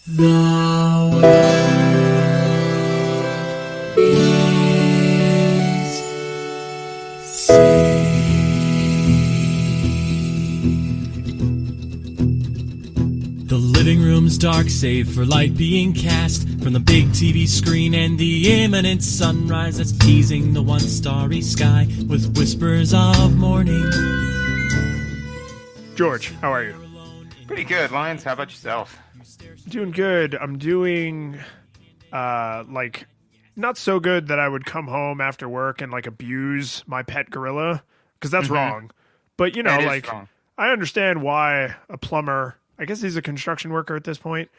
The world is saved. The living room's dark save for light being cast from the big TV screen and the imminent sunrise that's teasing the one starry sky with whispers of morning. George, how are you? Pretty good, Lyons. How about yourself? Doing good. I'm doing not so good that I would come home after work and abuse my pet gorilla, because that's wrong. But Wrong. I understand why a plumber, I guess he's a construction worker at this point.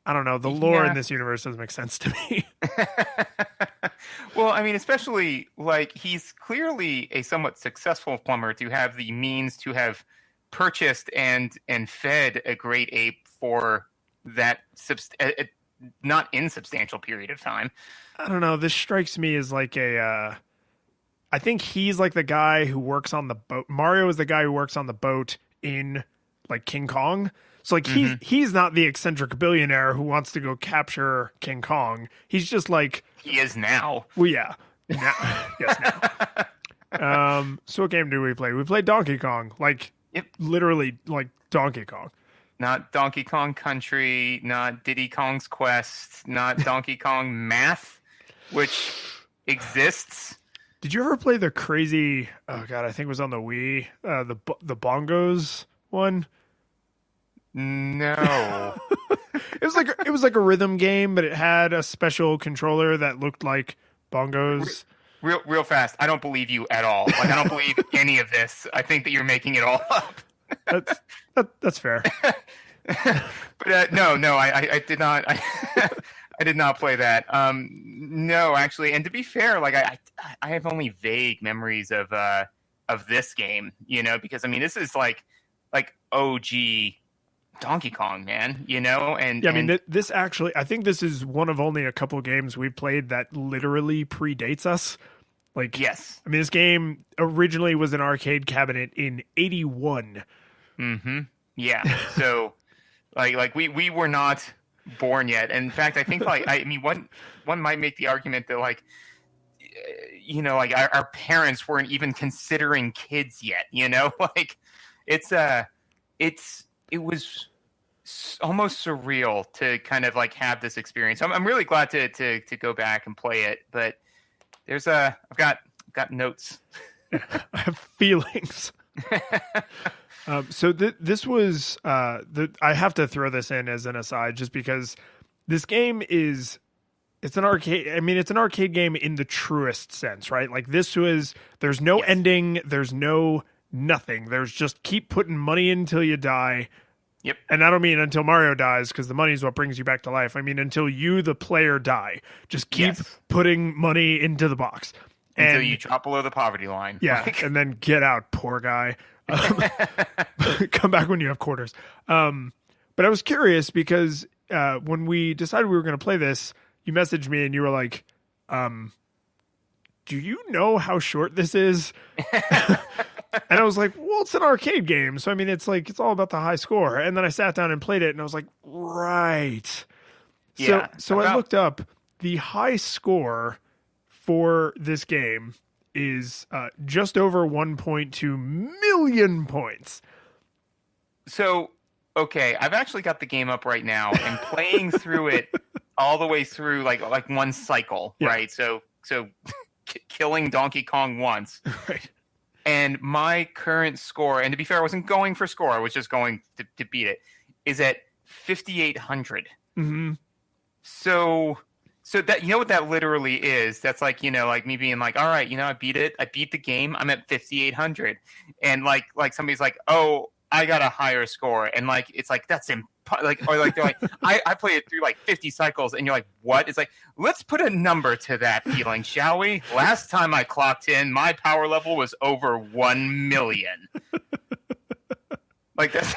I don't know. The lore in this universe doesn't make sense to me. Well, I mean, especially he's clearly a somewhat successful plumber to have the means to have purchased and fed a great ape for that not insubstantial period of time. I don't know. This strikes me as I think he's the guy who works on the boat. Mario is the guy who works on the boat in King Kong. So he's not the eccentric billionaire who wants to go capture King Kong. He's just he is now. Well, yeah. Now, yes, now. So what game do we play? We played Donkey Kong. Yep. Literally Donkey Kong. Not Donkey Kong Country, not Diddy Kong's Quest, not Donkey Kong Math, which exists. Did you ever play the crazy? Oh God, I think it was on the Wii. The bongos one. No. It was like a rhythm game, but it had a special controller that looked like bongos. Real fast. I don't believe you at all. I don't believe any of this. I think that you're making it all up. That's fair. But no, I did not. I did not play that. No, actually, and to be fair, I have only vague memories of this game. Because I mean, this is like OG Donkey Kong, man. And yeah, I mean, this actually, I think this is one of only a couple games we've played that literally predates us. Yes. I mean, this game originally was an arcade cabinet in '81. Mm-hmm. Yeah. So, we were not born yet. And in fact, I think one might make the argument that our parents weren't even considering kids yet. It was almost surreal to kind of have this experience. I'm really glad to go back and play it, but I've got notes. I have feelings. So this was I have to throw this in as an aside, just because this game it's an arcade. I mean, it's an arcade game in the truest sense, right? There's no ending. There's no nothing. There's just keep putting money in until you die. Yep. And I don't mean until Mario dies, because the money is what brings you back to life. I mean, until you, the player, die. Just keep putting money into the box. Until you drop below the poverty line. Yeah, and then get out, poor guy. Come back when you have quarters. But I was curious because when we decided we were going to play this, you messaged me and you were like, do you know how short this is? And I was like, well, it's an arcade game. So, I mean, it's all about the high score. And then I sat down and played it and I was like, right. Yeah, So I looked up the high score for this game is just over 1.2 million points. So, okay, I've actually got the game up right now and playing through it all the way through like one cycle, right? So killing Donkey Kong once. Right. And my current score, and to be fair, I wasn't going for score, I was just going to beat it, is at 5,800. Mm-hmm. So that, what that literally is? That's me being all right, I beat it. I beat the game. I'm at 5,800. And somebody's like, oh, I got a higher score. And it's that's they're like, I played it through 50 cycles, and you're like, what? It's let's put a number to that feeling, shall we? Last time I clocked in, my power level was over 1 million. That's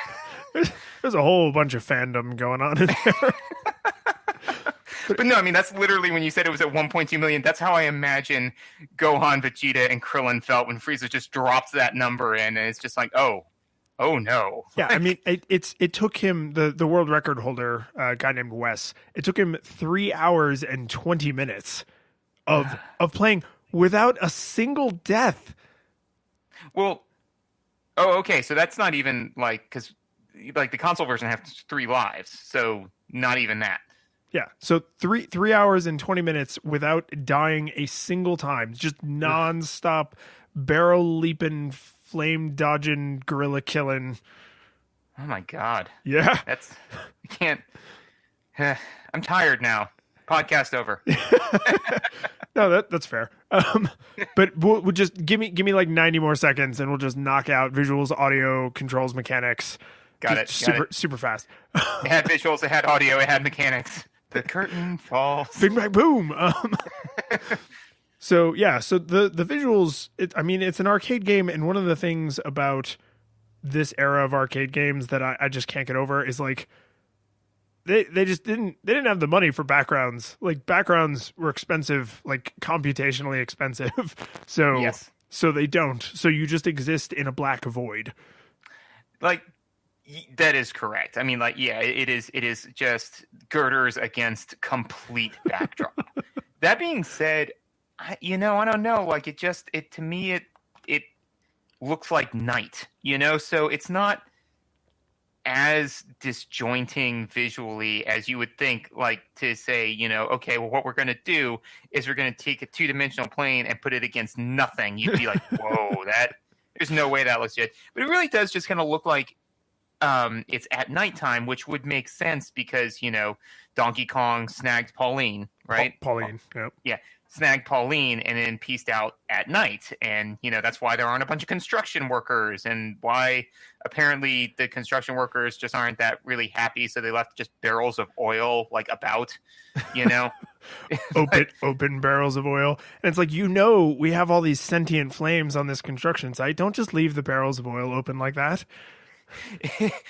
there's a whole bunch of fandom going on in there. But no, I mean, that's literally when you said it was at 1.2 million. That's how I imagine Gohan, Vegeta, and Krillin felt when Frieza just drops that number in, and it's just oh, Oh no. Yeah, I mean, it took him, the world record holder, a guy named Wes. It took him 3 hours and 20 minutes of playing without a single death. Well, oh, okay. So that's not even like, because like the console version has 3 lives, so not even that. Yeah, so 3 hours and 20 minutes without dying a single time, just nonstop barrel leaping, flame dodging, gorilla killing. Oh my god. Yeah, That's I can't. I'm tired now. Podcast over. no, that's fair. But we'll just give me like 90 more seconds, and we'll just knock out visuals, audio, controls, mechanics. Got it. Super fast. It had visuals. It had audio. It had mechanics. The curtain falls. Big bang boom. So the visuals. I mean, it's an arcade game, and one of the things about this era of arcade games that I just can't get over is like they didn't have the money for backgrounds. Like backgrounds were expensive, like computationally expensive. So yes. So they don't. So you just exist in a black void. Like. That is correct. I mean, like, yeah, it is just girders against complete backdrop. That being said, I don't know. Like, to me, it looks like night, so it's not as disjointing visually as you would think, like to say, okay, well, what we're going to do is we're going to take a 2-dimensional plane and put it against nothing. You'd be like, whoa, there's no way that looks good. But it really does just kind of look like, it's at nighttime, which would make sense because Donkey Kong snagged Pauline, right? Pauline, yep. Yeah, snagged Pauline and then pieced out at night, and that's why there aren't a bunch of construction workers, and why apparently the construction workers just aren't that really happy, so they left just barrels of oil like about, open barrels of oil, and it's like we have all these sentient flames on this construction site. Don't just leave the barrels of oil open like that.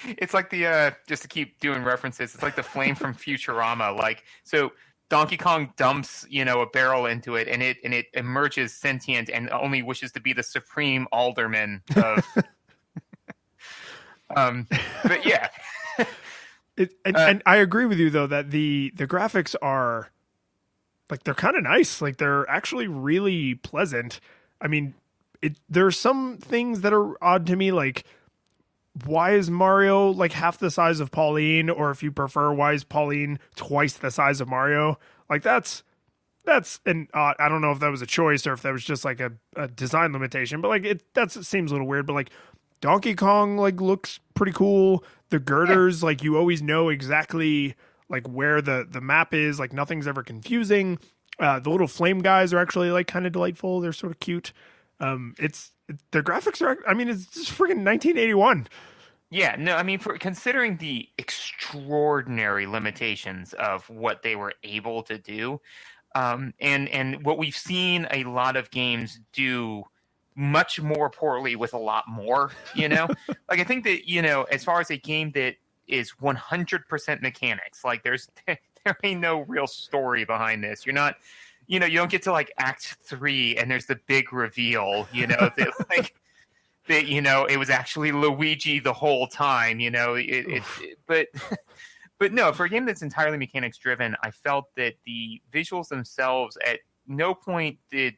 It's like the just to keep doing references, it's like the flame from Futurama. Like, so Donkey Kong dumps a barrel into it, and it emerges sentient and only wishes to be the supreme alderman of but yeah. And I agree with you though that the graphics are like, they're kind of nice. Like, they're actually really pleasant. I mean, there are some things that are odd to me, like, why is Mario like half the size of Pauline? Or if you prefer, why is Pauline twice the size of Mario? Like, that's an I don't know if that was a choice or if that was just like a design limitation, but like that seems a little weird. But like Donkey Kong like looks pretty cool. The girders, like you always know exactly like where the map is. Like nothing's ever confusing. The little flame guys are actually like kind of delightful. They're sort of cute. The graphics are, I mean, it's just freaking 1981. Yeah, no, I mean, for considering the extraordinary limitations of what they were able to do, and what we've seen a lot of games do much more poorly with a lot more, like I think that, as far as a game that is 100% mechanics, like there ain't no real story behind this. You're not, you don't get to like Act 3 and there's the big reveal, that like that it was actually Luigi the whole time, but no, for a game that's entirely mechanics driven, I felt that the visuals themselves at no point did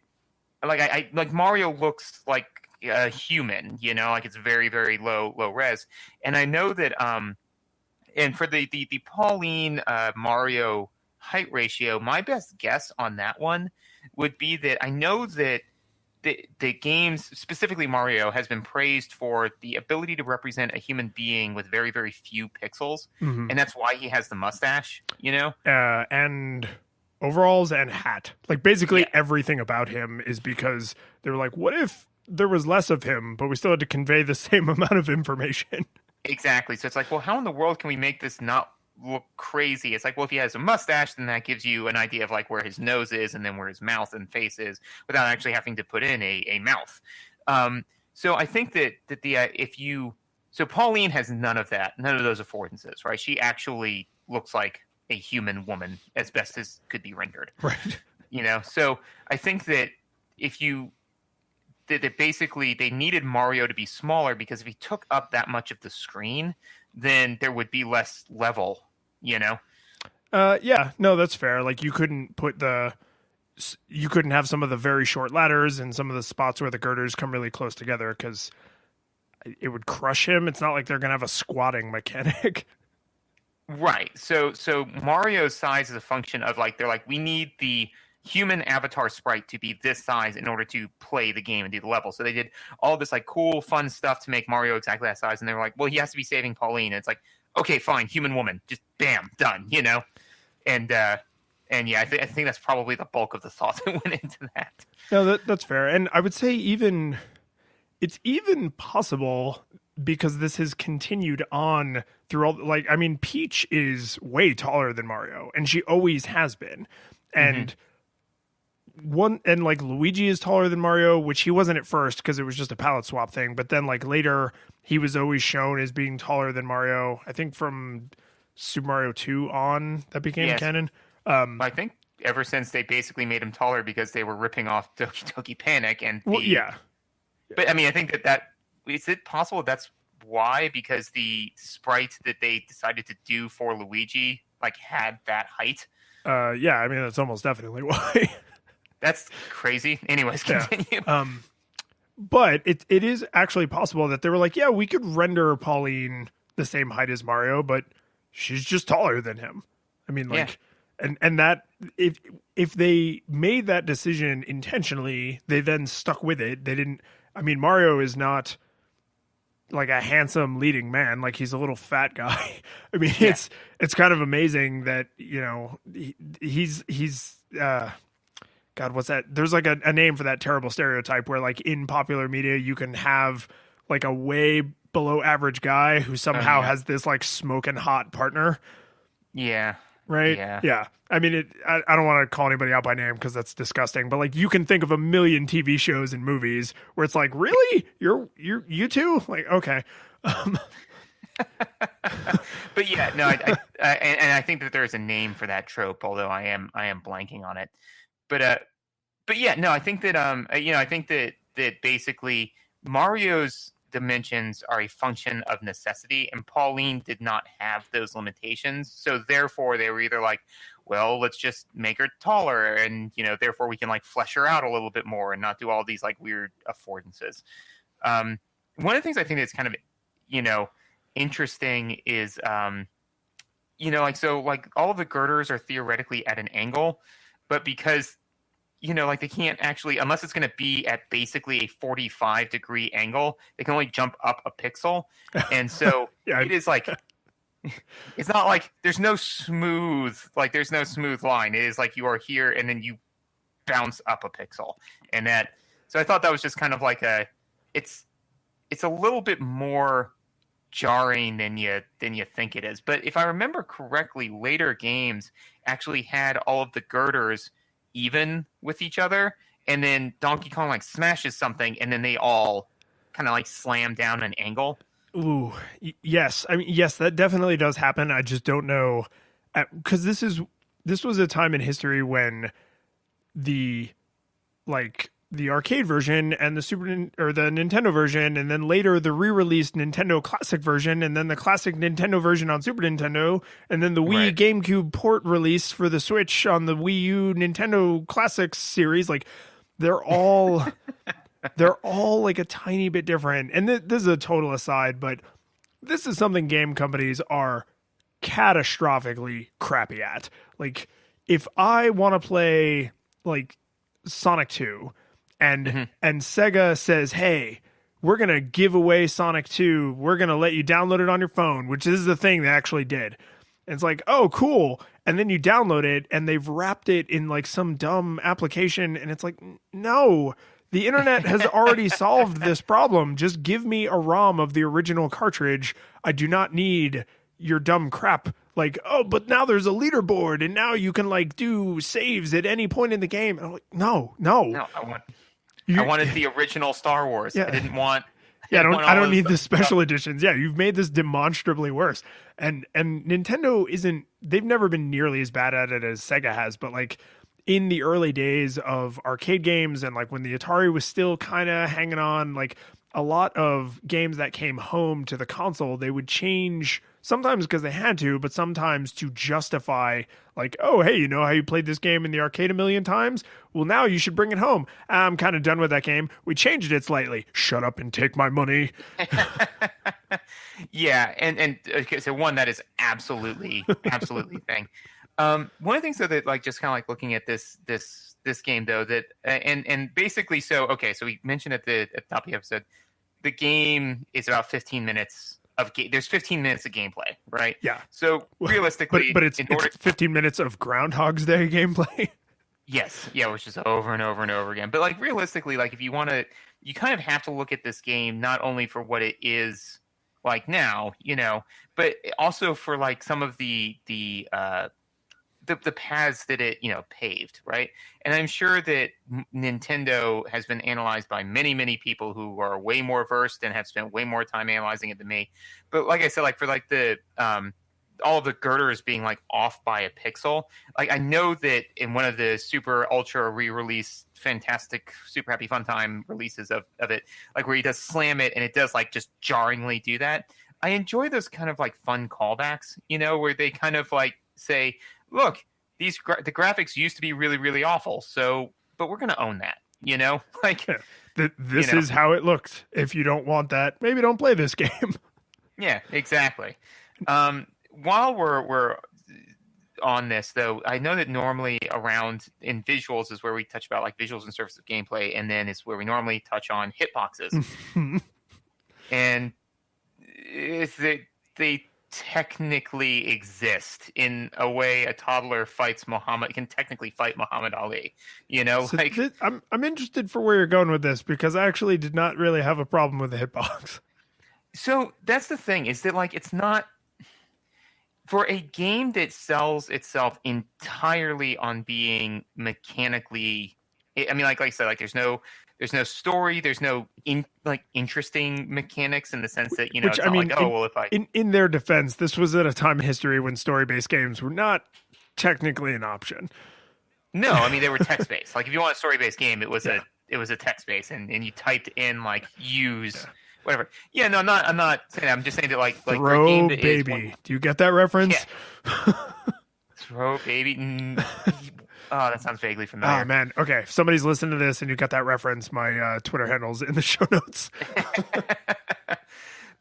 like Mario looks like a human, like it's very, very low res, and I know that and for the Pauline Mario height ratio, my best guess on that one would be that I know that the games, specifically Mario, has been praised for the ability to represent a human being with very, very few pixels, and that's why he has the mustache, and overalls and hat. Like basically everything about him is because they were like, what if there was less of him, but we still had to convey the same amount of information? Exactly. So it's like, well, how in the world can we make this not look crazy? It's like, well, if he has a mustache, then that gives you an idea of like where his nose is and then where his mouth and face is without actually having to put in a mouth. So I think that so Pauline has none of those affordances, right? She actually looks like a human woman as best as could be rendered. Right. So I think that that basically they needed Mario to be smaller because if he took up that much of the screen, then there would be less level, you know? Yeah, no, that's fair. Like you couldn't have some of the very short ladders and some of the spots where the girders come really close together because it would crush him. It's not like they're gonna have a squatting mechanic. Right. So Mario's size is a function of like they're like we need the human avatar sprite to be this size in order to play the game and do the level. So they did all this like cool, fun stuff to make Mario exactly that size, and they were like, well, he has to be saving Pauline. And it's like, okay, fine, human woman, just bam, done, you know. And yeah, I think that's probably the bulk of the thought that went into that. No, that's fair, and I would say it's even possible because this has continued on through all. Like, I mean, Peach is way taller than Mario, and she always has been, and. Like Luigi is taller than Mario, which he wasn't at first because it was just a palette swap thing. But then like later, he was always shown as being taller than Mario. I think from Super Mario 2 on, that became canon. I think ever since they basically made him taller because they were ripping off Doki Doki Panic and yeah. But I mean, I think that is it possible that's why, because the sprite that they decided to do for Luigi like had that height. Yeah, I mean that's almost definitely why. That's crazy. Anyways, continue. Yeah. But it is actually possible that they were like, yeah, we could render Pauline the same height as Mario, but she's just taller than him. I mean, like, and that if they made that decision intentionally, they then stuck with it. They didn't. I mean, Mario is not like a handsome leading man. Like he's a little fat guy. I mean, it's kind of amazing that, you know, he's God, what's that? There's like a name for that terrible stereotype where like in popular media, you can have like a way below average guy who somehow has this like smoking hot partner. Yeah. Right. Yeah. I mean, I don't want to call anybody out by name because that's disgusting, but like you can think of a million TV shows and movies where it's like, really? You two? Like, okay. But yeah, no, I think that there's a name for that trope, although I am blanking on it. But yeah, no, I think that I think that basically Mario's dimensions are a function of necessity, and Pauline did not have those limitations. So therefore, they were either like, well, let's just make her taller, and therefore we can like flesh her out a little bit more and not do all these like weird affordances. One of the things I think that's kind of interesting is so all of the girders are theoretically at an angle, but because they can't actually, unless it's going to be at basically a 45-degree angle, they can only jump up a pixel. And so it is like, it's not like there's no smooth line. It is like you are here and then you bounce up a pixel. And so I thought that was just kind of like it's a little bit more jarring than you think it is. But if I remember correctly, later games actually had all of the girders even with each other, and then Donkey Kong like smashes something and then they all kind of like slam down an angle. Ooh, yes. I mean, yes, that definitely does happen. I just don't know, because this was a time in history when the arcade version and the the Nintendo version, and then later the re-released Nintendo Classic version, and then the classic Nintendo version on Super Nintendo, and then the Wii GameCube port release for the Switch on the Wii U Nintendo Classics series. Like they're all like a tiny bit different. And this is a total aside, but this is something game companies are catastrophically crappy at. Like if I want to play like Sonic 2, and Sega says, hey, we're going to give away Sonic 2. We're going to let you download it on your phone, which is the thing they actually did. And it's like, oh, cool. And then you download it and they've wrapped it in like some dumb application. And it's like, no, the internet has already solved this problem. Just give me a ROM of the original cartridge. I do not need your dumb crap. Like, oh, but now there's a leaderboard and now you can like do saves at any point in the game. And I'm like, no. I wanted the original Star Wars. Yeah. I didn't want. I don't need the special editions. Yeah, you've made this demonstrably worse. And Nintendo they've never been nearly as bad at it as Sega has. But like in the early days of arcade games and like when the Atari was still kind of hanging on, like a lot of games that came home to the console, they would change sometimes because they had to, but sometimes to justify like, oh, hey, you know how you played this game in the arcade a million times? Well, now you should bring it home. I'm kind of done with that game. We changed it slightly. Shut up and take my money. Yeah. And okay, so one, that is absolutely thing. One of the things though that like just kind of like looking at this game though that and basically so we mentioned at the top of the episode the game is about 15 minutes of there's 15 minutes of gameplay, right? Yeah. So realistically, but it's 15 minutes of Groundhog's Day gameplay. Yes, yeah, which is over and over and over again. But like realistically, like if you want to, you kind of have to look at this game not only for what it is like now, you know, but also for like some of the paths that it, you know, paved, right? And I'm sure that Nintendo has been analyzed by many people who are way more versed and have spent way more time analyzing it than me. But like I said, like for like the all of the girders being like off by a pixel, like I know that in one of the super ultra re-release fantastic super happy fun time releases of it, like where he does slam it and it does like just jarringly do that. I enjoy those kind of like fun callbacks, you know, where they kind of like say, look, the graphics used to be really awful, so but we're gonna own that, you know, like this is how it looked. If you don't want that, maybe don't play this game. Yeah, exactly. While we're on this though, I know that normally around in visuals is where we touch about like visuals and surface of gameplay, and then it's where we normally touch on hitboxes. And if they technically exist in a way a toddler can technically fight Muhammad Ali, you know. So like I'm interested for where you're going with this because I actually did not really have a problem with the hitbox. So that's the thing, is that like it's not for a game that sells itself entirely on being mechanically. I mean, like I said, like there's no story, there's no interesting mechanics in the sense that, you know, Which, it's not like, oh, well, if I in their defense, this was at a time in history when story-based games were not technically an option. No, I mean they were text-based. Like if you want a story-based game, it was a text-based, and you typed in like use. Yeah. Whatever. Yeah, no, I'm not saying that. I'm just saying that like Throw for a game that baby. Do you get that reference? Yeah. Throw baby. Oh, that sounds vaguely familiar. Oh man. Okay. If somebody's listening to this and you got that reference, my Twitter handle's in the show notes.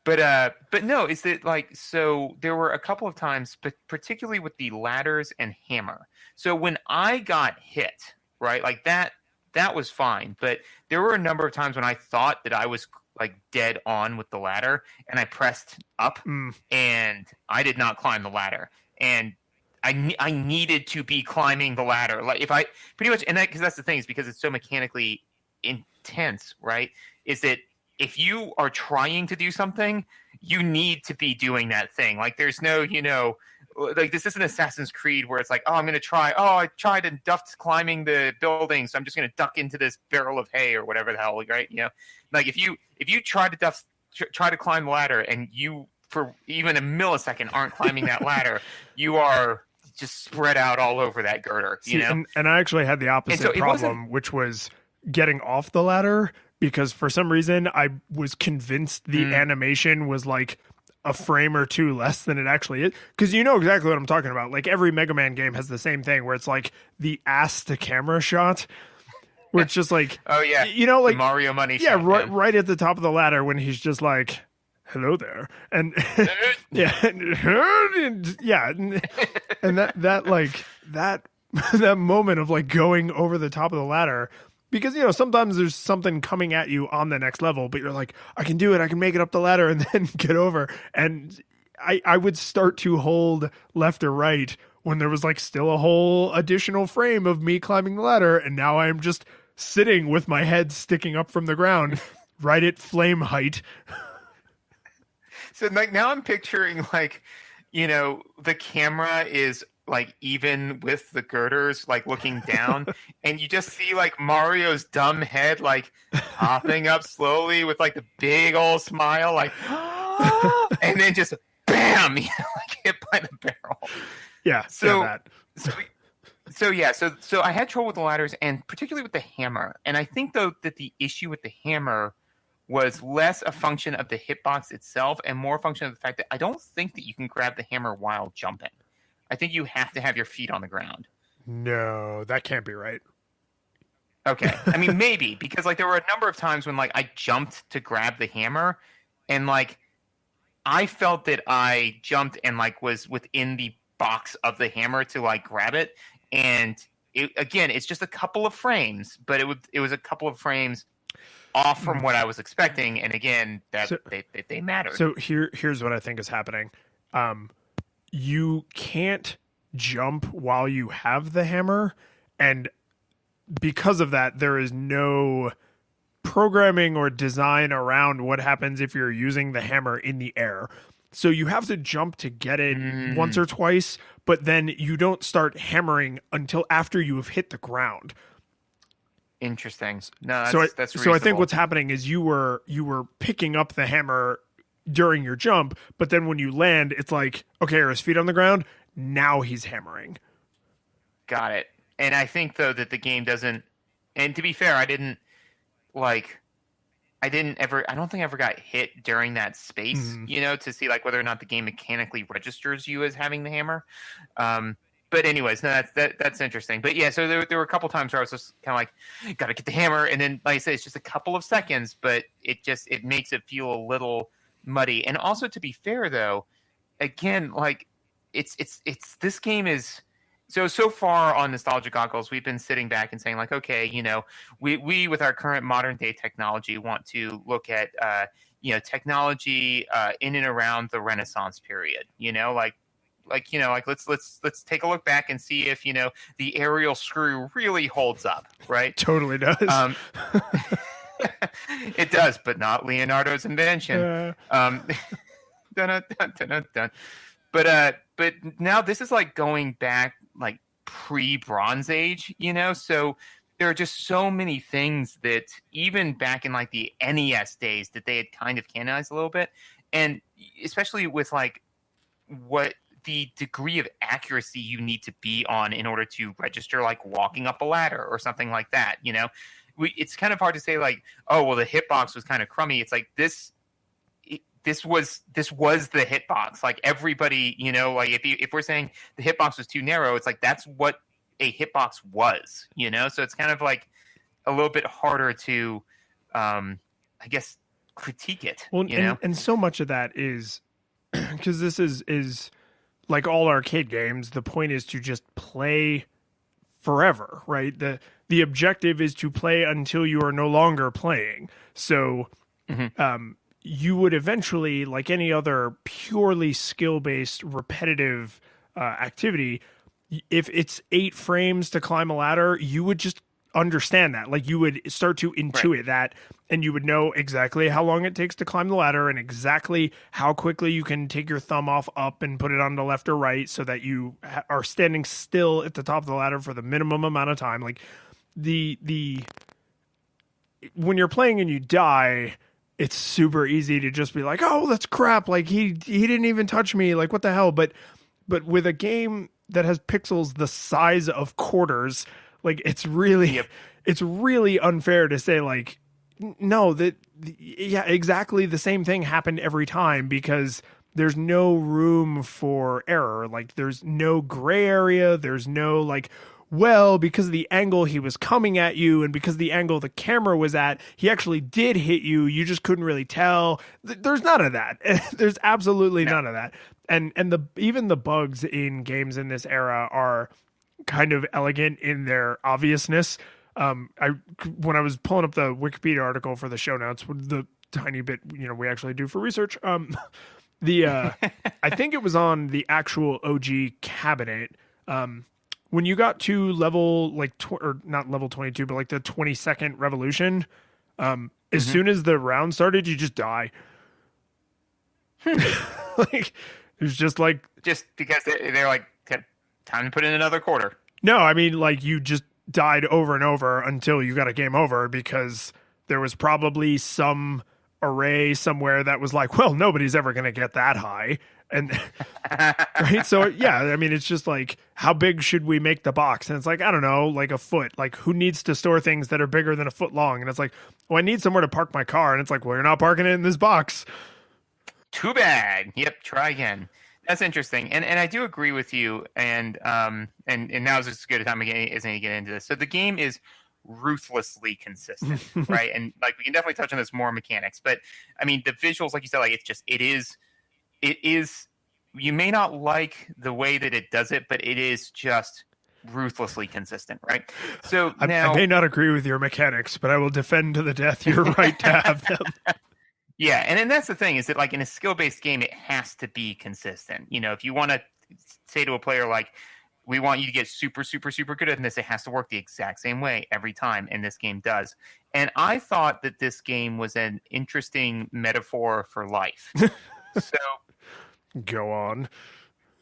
But no, is that like, so there were a couple of times, but particularly with the ladders and hammer. So when I got hit, right, like that was fine. But there were a number of times when I thought that I was like dead on with the ladder and I pressed up and I did not climb the ladder. And I needed to be climbing the ladder. Like if I pretty much, and that, because that's the thing, is because it's so mechanically intense, right? Is that if you are trying to do something, you need to be doing that thing. Like there's no, you know, like this isn't Assassin's Creed where it's like, oh, I'm going to try. Oh, I tried and ducked climbing the building, so I'm just going to duck into this barrel of hay or whatever the hell, right? You know, like if you try to climb the ladder and you for even a millisecond aren't climbing that ladder, you are just spread out all over that girder. You know, and I actually had the opposite problem, which was getting off the ladder, because for some reason I was convinced the animation was like a frame or two less than it actually is. Because you know exactly what I'm talking about. Like every Mega Man game has the same thing where it's like the ass to camera shot, where it's just like, oh yeah, you know, like the Mario Money shot. Yeah, right at the top of the ladder when he's just like, hello there, and yeah, and that moment of like going over the top of the ladder, because you know sometimes there's something coming at you on the next level, but you're like, I can do it, I can make it up the ladder and then get over. And I would start to hold left or right when there was like still a whole additional frame of me climbing the ladder, and now I'm just sitting with my head sticking up from the ground right at flame height. So like now I'm picturing like, you know, the camera is like even with the girders, like looking down, and you just see like Mario's dumb head like popping up slowly with like the big old smile, like, and then just bam, you know, like hit by the barrel. Yeah. So, So I had trouble with the ladders, and particularly with the hammer. And I think though that the issue with the hammer was less a function of the hitbox itself and more a function of the fact that I don't think that you can grab the hammer while jumping. I think you have to have your feet on the ground. No, that can't be right. Okay. I mean, maybe, because like there were a number of times when like I jumped to grab the hammer and like I felt that I jumped and like was within the box of the hammer to like grab it. And again, it's just a couple of frames, but it was a couple of frames off from what I was expecting. And again, they mattered. So here's what I think is happening. You can't jump while you have the hammer, and because of that, there is no programming or design around what happens if you're using the hammer in the air. So you have to jump to get it once or twice, but then you don't start hammering until after you have hit the ground. Interesting. No, that's reasonable. So I think what's happening is you were picking up the hammer during your jump, but then when you land, it's like, okay, are his feet on the ground? Now he's hammering. Got it. And I think though that the game doesn't. And to be fair, I don't think I ever got hit during that space, to see like whether or not the game mechanically registers you as having the hammer. But anyways, no, that's interesting. But yeah, so there were a couple times where I was just kind of like, got to get the hammer, and then like I said, it's just a couple of seconds, but it makes it feel a little muddy. And also, to be fair though, again, like it's this game is. So far on Nostalgia Goggles, we've been sitting back and saying like, okay, we with our current modern day technology want to look at, technology in and around the Renaissance period, let's take a look back and see if, the aerial screw really holds up, right? Totally does. It does, but not Leonardo's invention. Dun, dun, dun, dun, dun. But now this is like going back like pre-Bronze Age, so there are just so many things that even back in like the NES days that they had kind of canonized a little bit. And especially with like what the degree of accuracy you need to be on in order to register like walking up a ladder or something like that, it's kind of hard to say like, oh, well, the hitbox was kind of crummy. It's like this was the hitbox. Like everybody, like if we're saying the hitbox was too narrow, it's like that's what a hitbox was, So it's kind of like a little bit harder to, I guess, critique it. Well, and so much of that is because this is like all arcade games. The point is to just play forever, right? The objective is to play until you are no longer playing. So. You would eventually, like any other purely skill-based repetitive activity, if it's 8 frames to climb a ladder, you would just understand that. Like you would start to intuit that, and you would know exactly how long it takes to climb the ladder and exactly how quickly you can take your thumb up and put it on the left or right so that you are standing still at the top of the ladder for the minimum amount of time. Like the when you're playing and you die, it's super easy to just be like, oh, that's crap. Like he didn't even touch me. Like what the hell? But with a game that has pixels the size of quarters, like it's really unfair to say like, no, yeah, exactly the same thing happened every time because there's no room for error. Like there's no gray area. There's no like, well, because of the angle he was coming at you and because of the angle the camera was at, he actually did hit you. You just couldn't really tell. There's none of that. There's absolutely none of that. And even the bugs in games in this era are kind of elegant in their obviousness. When I was pulling up the Wikipedia article for the show notes, the tiny bit we actually do for research, I think it was on the actual OG cabinet. When you got to level or not level 22, but like the 22nd revolution, as soon as the round started, you just die. Like it was just because they're like, time to put in another quarter. No, I mean like you just died over and over until you got a game over because there was probably some array somewhere that was like, well, nobody's ever going to get that high. And right. So yeah, I mean, it's just like, how big should we make the box? And it's like, I don't know, like a foot. Like, who needs to store things that are bigger than a foot long? And it's like, well, I need somewhere to park my car. And it's like, well, you're not parking it in this box. Too bad. Yep, try again. That's interesting, and I do agree with you. And now's as good a time as any to get into this. So the game is ruthlessly consistent, right? And like we can definitely touch on this more mechanics, but I mean the visuals, like you said, like it is. You may not like the way that it does it, but it is just ruthlessly consistent, right? So I may not agree with your mechanics, but I will defend to the death your right to have them. Yeah, and then that's the thing is that like in a skill-based game, it has to be consistent. You know, if you want to say to a player like, we want you to get super, super, super good at this, it has to work the exact same way every time, and this game does. And I thought that this game was an interesting metaphor for life. So go on.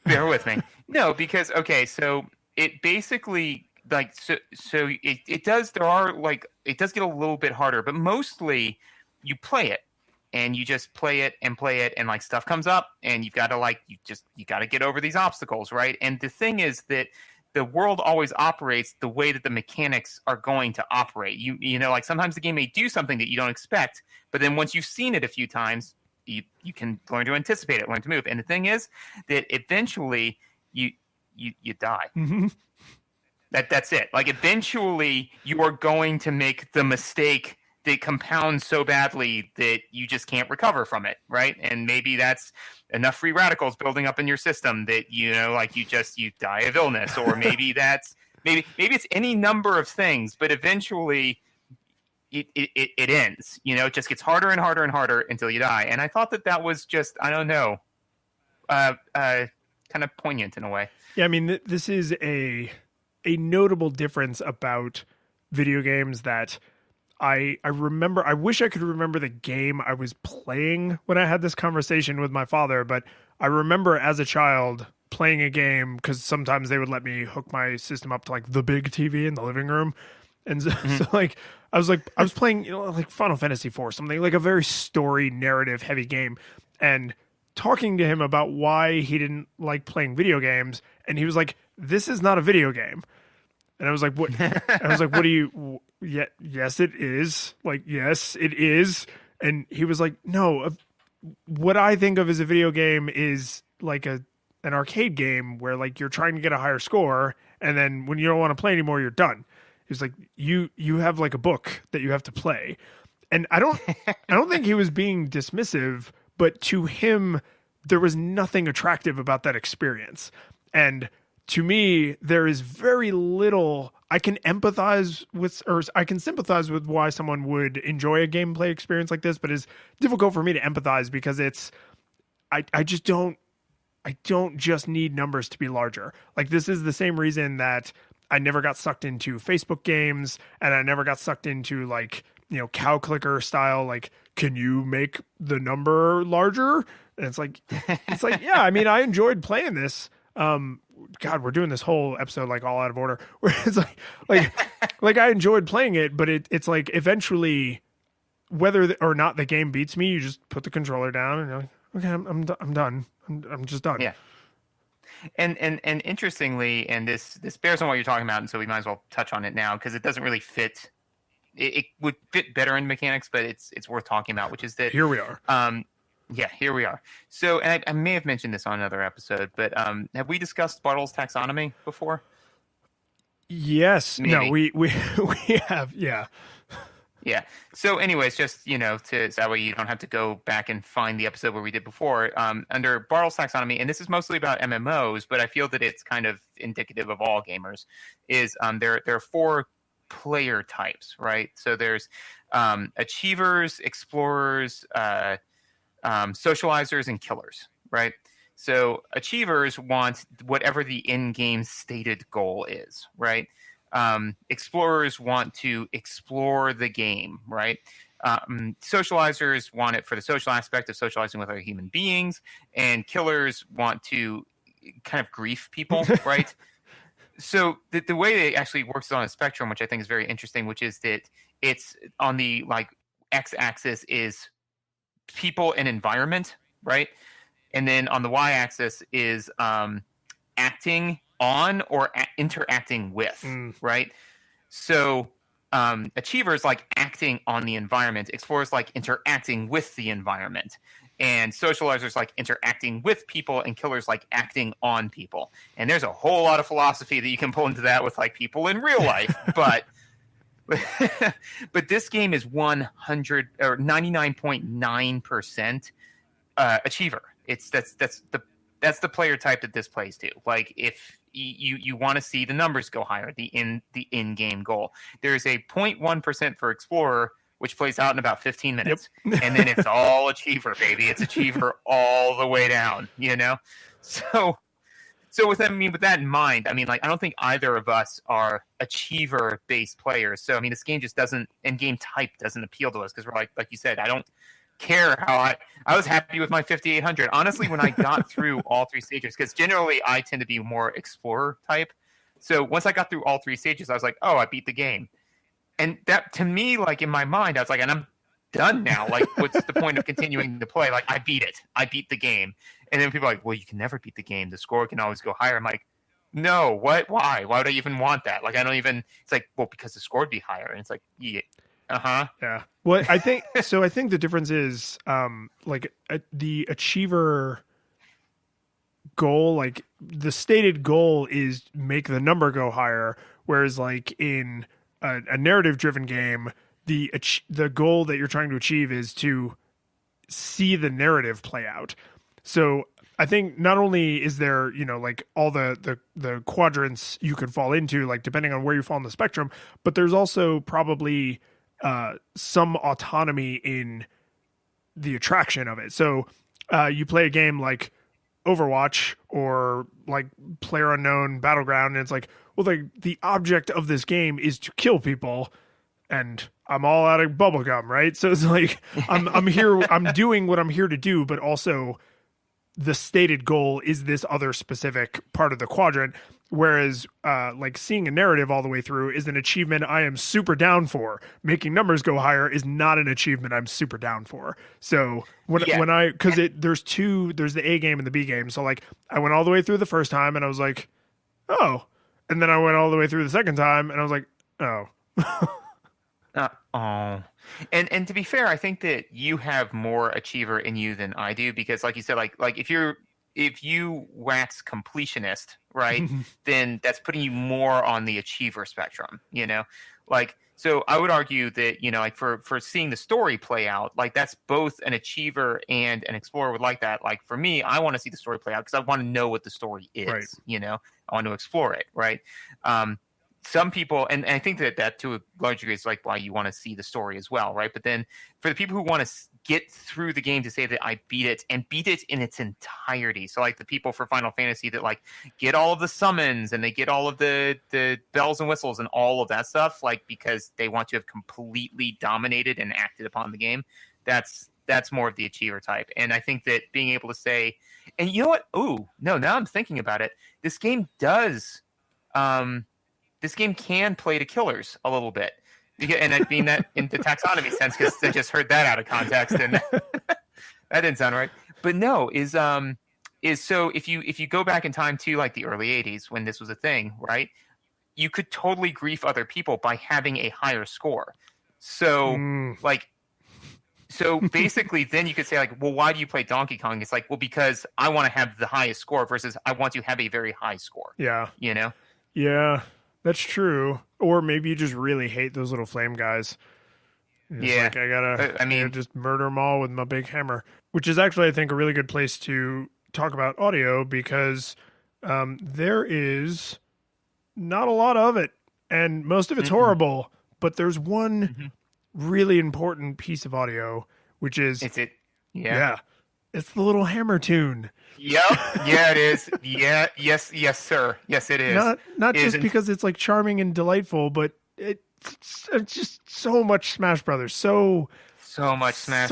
Bear with me. No, because so it basically like so it does there are like it does get a little bit harder, but mostly you play it. And you just play it, and like stuff comes up, and you've got to you got to get over these obstacles, right? And the thing is that the world always operates the way that the mechanics are going to operate. You know, like sometimes the game may do something that you don't expect, but then once you've seen it a few times, you can learn to anticipate it, learn to move. And the thing is that eventually you die. Mm-hmm. That's it. Like eventually you are going to make the mistake that compounds so badly that you just can't recover from it, right? And maybe that's enough free radicals building up in your system that you die of illness, or maybe maybe it's any number of things, but eventually it ends. You know, it just gets harder and harder and harder until you die. And I thought that was just, I don't know, kind of poignant in a way. Yeah, I mean, this is a notable difference about video games that I remember. I wish I could remember the game I was playing when I had this conversation with my father, but I remember as a child playing a game because sometimes they would let me hook my system up to like the big TV in the living room. And so, so like, I was playing, you know, like Final Fantasy IV, something like a very story narrative heavy game, and talking to him about why he didn't like playing video games. And he was like, this is not a video game. And I was like, what? I was like, what do you? Yeah, yes, it is. Like, yes, it is. And he was like, no. What I think of as a video game is like an arcade game where like you're trying to get a higher score, and then when you don't want to play anymore, you're done. He was like, you have like a book that you have to play, and I don't think he was being dismissive, but to him, there was nothing attractive about that experience, and to me, there is very little I can empathize with, or I can sympathize with why someone would enjoy a gameplay experience like this, but it's difficult for me to empathize because I don't just need numbers to be larger. Like, this is the same reason that I never got sucked into Facebook games, and I never got sucked into like, you know, cow clicker style, like, can you make the number larger? And it's like, yeah, I mean, I enjoyed playing this. God, we're doing this whole episode like all out of order. Where it's like I enjoyed playing it, but it's like eventually, whether or not the game beats me, you just put the controller down and you're like, okay, I'm done. I'm just done. Yeah. And interestingly, and this bears on what you're talking about, and so we might as well touch on it now because it doesn't really fit. It would fit better in mechanics, but it's worth talking about, which is that here we are. Yeah, here we are. So, and I may have mentioned this on another episode, but have we discussed Bartle's taxonomy before? Yes. Maybe. No, we have. Yeah. Yeah. So anyways, just, you know, so that way you don't have to go back and find the episode where we did before. Under Bartle's taxonomy, and this is mostly about MMOs, but I feel that it's kind of indicative of all gamers, is there are 4 player types, right? So there's achievers, explorers, socializers, and killers, right? So achievers want whatever the in-game stated goal is, right? Explorers want to explore the game, right? Socializers want it for the social aspect of socializing with other human beings, and killers want to kind of grief people, right? So the way it actually works on a spectrum, which I think is very interesting, which is that it's on the like x-axis is people and environment, right? And then on the y-axis is acting on or interacting with, right? So achievers like acting on the environment, explorers like interacting with the environment, and socializers like interacting with people, and killers like acting on people. And there's a whole lot of philosophy that you can pull into that with like people in real life, but but this game is 100 or 99.9% achiever. That's the player type that this plays to. Like if you want to see the numbers go higher, the in-game goal. There's a 0.1% for explorer, which plays out in about 15 minutes. Yep. And then it's all achiever, baby. It's achiever all the way down, you know? So with that in mind, I mean, like, I don't think either of us are achiever-based players. So, I mean, this game just doesn't, and game type doesn't appeal to us because we're like you said, I don't care how I was happy with my 5,800. Honestly, when I got through all three stages, because generally I tend to be more explorer type. So once I got through all three stages, I was like, oh, I beat the game. And that, to me, like in my mind, I was like, and I'm done now. Like, what's the point of continuing to play? Like, I beat it. I beat the game. And then people are like, well, you can never beat the game. The score can always go higher. I'm like, no, what? Why? Why would I even want that? Like, I don't even, it's like, well, because the score would be higher. And it's like, yeah. Yeah. Well, I think so. I think the difference is the achiever goal, like the stated goal is make the number go higher. Whereas like in a narrative driven game, the goal that you're trying to achieve is to see the narrative play out. So I think not only is there, like all the quadrants you could fall into, like depending on where you fall on the spectrum, but there's also probably some autonomy in the attraction of it. So you play a game like Overwatch or like PlayerUnknown Battleground, and it's like, well, the object of this game is to kill people, and I'm all out of bubblegum, right? So it's like I'm here, I'm doing what I'm here to do, but also the stated goal is this other specific part of the quadrant. Whereas like seeing a narrative all the way through is an achievement I am super down for. Making numbers go higher is not an achievement I'm super down for. So there's the A game and the B game. So like I went all the way through the first time and I was like, oh. And then I went all the way through the second time and I was like, oh. And to be fair, I think that you have more achiever in you than I do, because like you said, like if you wax completionist, right, then that's putting you more on the achiever spectrum, like, so I would argue that, like for seeing the story play out, like that's both an achiever and an explorer would like that. Like for me, I want to see the story play out because I want to know what the story is, right. I want to explore it. Right. Some people, and I think that to a large degree is like why you want to see the story as well, right? But then for the people who want to get through the game to say that I beat it and beat it in its entirety, so like the people for Final Fantasy that like get all of the summons and they get all of the bells and whistles and all of that stuff, like because they want to have completely dominated and acted upon the game, that's more of the achiever type. And I think that being able to say, and you know what? Ooh, no, now I'm thinking about it. This game does... this game can play to killers a little bit, and I mean that in the taxonomy sense, because I just heard that out of context and that didn't sound right. But no, is so if you go back in time to like the early 80s when this was a thing, right? You could totally grief other people by having a higher score. So so basically, then you could say like, well, why do you play Donkey Kong? It's like, well, because I want to have the highest score versus I want to have a very high score. Yeah, Yeah. That's true. Or maybe you just really hate those little flame guys. Like, I gotta just murder them all with my big hammer. Which is actually, I think, a really good place to talk about audio, because there is not a lot of it. And most of it's horrible. But there's one really important piece of audio, which is... Yeah. It's the little hammer tune. Yep. Yeah, it is. Yeah. Yes, sir. Yes, it is. Not just because it's like charming and delightful, but it's just so much Smash Brothers. So much Smash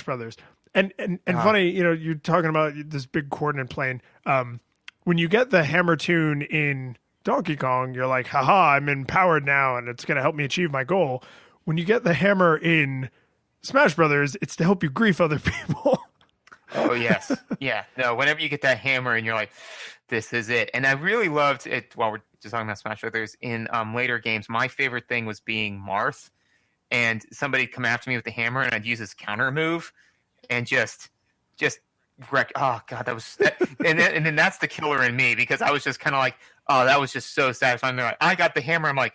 Brothers. And funny, you're talking about this big coordinate plane. When you get the hammer tune in Donkey Kong, you're like, haha, I'm empowered now and it's going to help me achieve my goal. When you get the hammer in Smash Brothers, it's to help you grief other people. Oh, yes. Yeah. No, whenever you get that hammer and you're like, this is it. And I really loved it. While we're just talking about Smash Brothers, in later games, my favorite thing was being Marth, and somebody come after me with the hammer, and I'd use his counter move, and just wreck. Oh god, that was and then that's the killer in me, because I was just kind of like, oh, that was just so satisfying. They're like, I got the hammer. I'm like,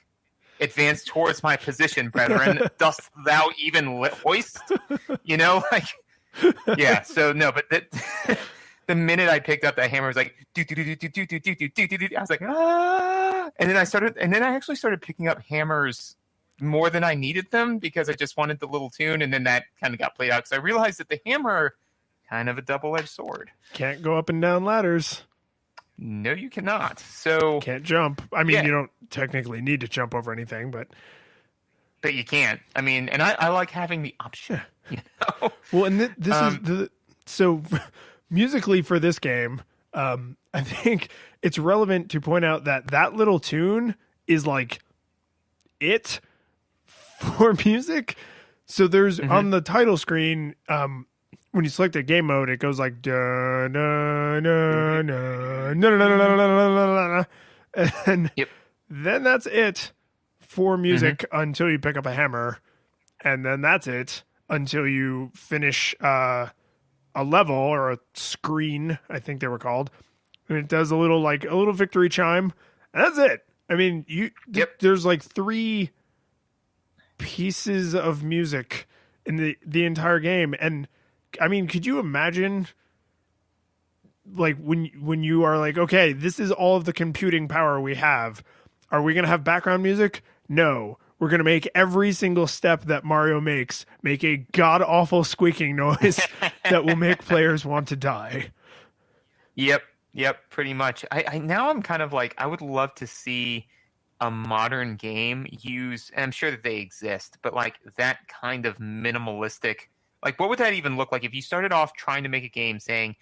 advance towards my position, brethren. Dost thou even hoist? You know, like, yeah. So no, but the minute I picked up that hammer, it was like do do do do do do do do do do. I was like, ah, and then I actually started picking up hammers more than I needed them, because I just wanted the little tune, and then that kind of got played out because I realized that the hammer, kind of a double-edged sword. Can't go up and down ladders. No, you cannot. So can't jump. I mean, you don't technically need to jump over anything, but you can't. I mean, and I like having the option. You know? Well, and this is so musically for this game. I think it's relevant to point out that little tune is like it for music. So there's on the title screen, when you select a game mode, it goes like da na na na na na, and then that's it for music until you pick up a hammer, and then that's it until you finish a level or a screen, I think they were called, and it does a little victory chime, and that's it. I mean, there's like 3 pieces of music in the entire game, and I mean, could you imagine, like, when you are like, okay, this is all of the computing power we have, are we going to have background music? No. We're going to make every single step that Mario makes make a god-awful squeaking noise that will make players want to die. Yep, pretty much. Now I'm kind of like, I would love to see a modern game use, and I'm sure that they exist, but like that kind of minimalistic, like what would that even look like if you started off trying to make a game saying,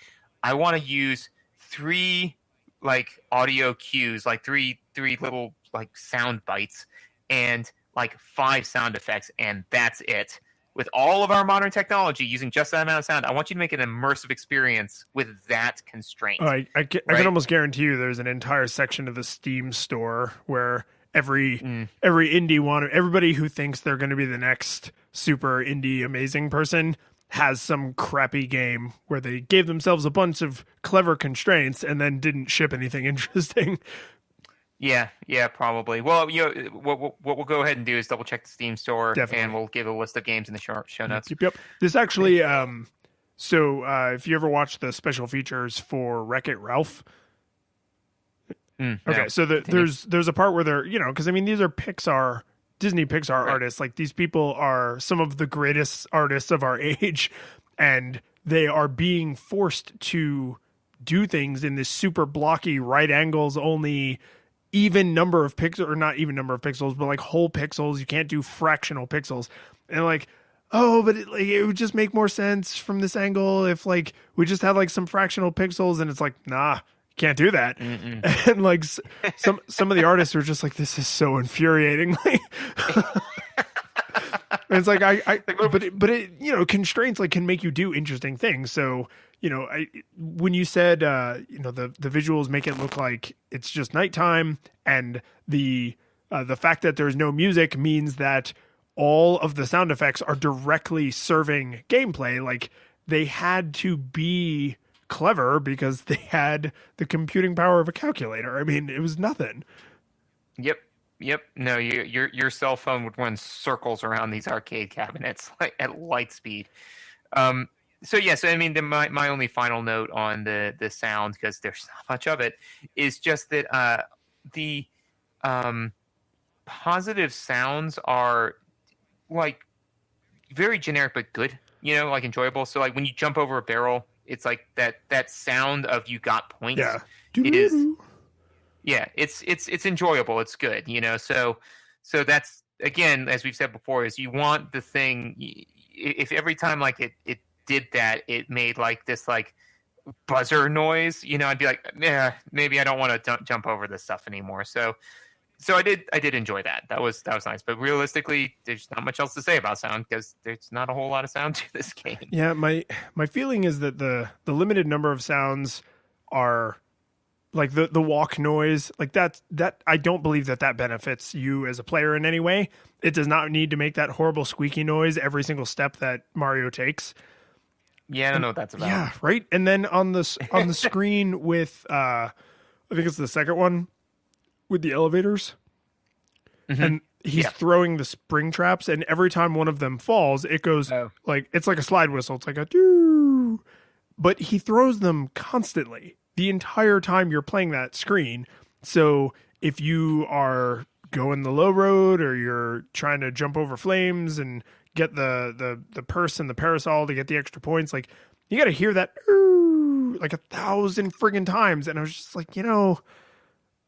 I want to use 3 like audio cues, like three little like sound bites, and like 5 sound effects, and that's it. With all of our modern technology using just that amount of sound, I want you to make an immersive experience with that constraint. Oh, I can almost guarantee you there's an entire section of the Steam store where every indie everybody who thinks they're going to be the next super indie amazing person has some crappy game where they gave themselves a bunch of clever constraints and then didn't ship anything interesting. Yeah, probably. Well, you know, what we'll go ahead and do is double check the Steam store, and we'll give a list of games in the show notes. Yep. This actually, if you ever watch the special features for Wreck-It Ralph, okay, so there's a part where they're, you know, because I mean these are Disney Pixar artists. Like, these people are some of the greatest artists of our age, and they are being forced to do things in this super blocky, right angles only, even number of pixels, or not even number of pixels, but like whole pixels. You can't do fractional pixels. And like, oh, but it would just make more sense from this angle if like we just had like some fractional pixels. And it's like, nah, can't do that. And like some of the artists are just like, this is so infuriating. And it's like but it, you know, constraints like can make you do interesting things. So, you know, when you said you know, the visuals make it look like it's just nighttime, and the fact that there's no music means that all of the sound effects are directly serving gameplay. Like, they had to be clever because they had the computing power of a calculator. I mean, it was nothing. Yep. No, your cell phone would run circles around these arcade cabinets like at light speed. So I mean, my only final note on the sound, because there's not much of it, is just that the positive sounds are like very generic but good. You know, like enjoyable. So like when you jump over a barrel, it's like that sound of you got points. Yeah. It's enjoyable. It's good, you know. So that's, again, as we've said before, is you want the thing. If every time like it did that, it made like this like buzzer noise, you know, I'd be like, yeah, maybe I don't want to jump over this stuff anymore. So I did enjoy that. That was nice. But realistically, there's not much else to say about sound, because there's not a whole lot of sound to this game. Yeah, my feeling is that the limited number of sounds are like the walk noise, like that I don't believe that benefits you as a player in any way. It does not need to make that horrible squeaky noise every single step that Mario takes. Yeah, I don't know what that's about. Yeah, right. And then on the screen with I think it's the second one with the elevators, and he's throwing the spring traps, and every time one of them falls, it goes like it's like a slide whistle. It's like a doo, but he throws them constantly the entire time you're playing that screen. So if you are going the low road or you're trying to jump over flames and get the purse and the parasol to get the extra points, like you got to hear that like 1,000 friggin' times. And I was just like, I'm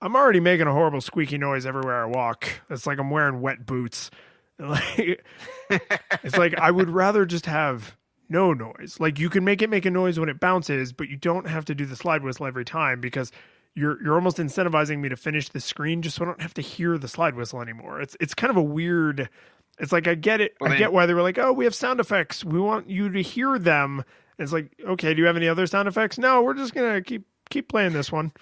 already making a horrible squeaky noise everywhere I walk. It's like I'm wearing wet boots. And like, it's like I would rather just have no noise. Like you can make a noise when it bounces, but you don't have to do the slide whistle every time, because you're almost incentivizing me to finish the screen just so I don't have to hear the slide whistle anymore. It's kind of a weird. It's like I get it. I get why they were like, oh, we have sound effects. We want you to hear them. And it's like, okay, do you have any other sound effects? No, we're just gonna keep playing this one.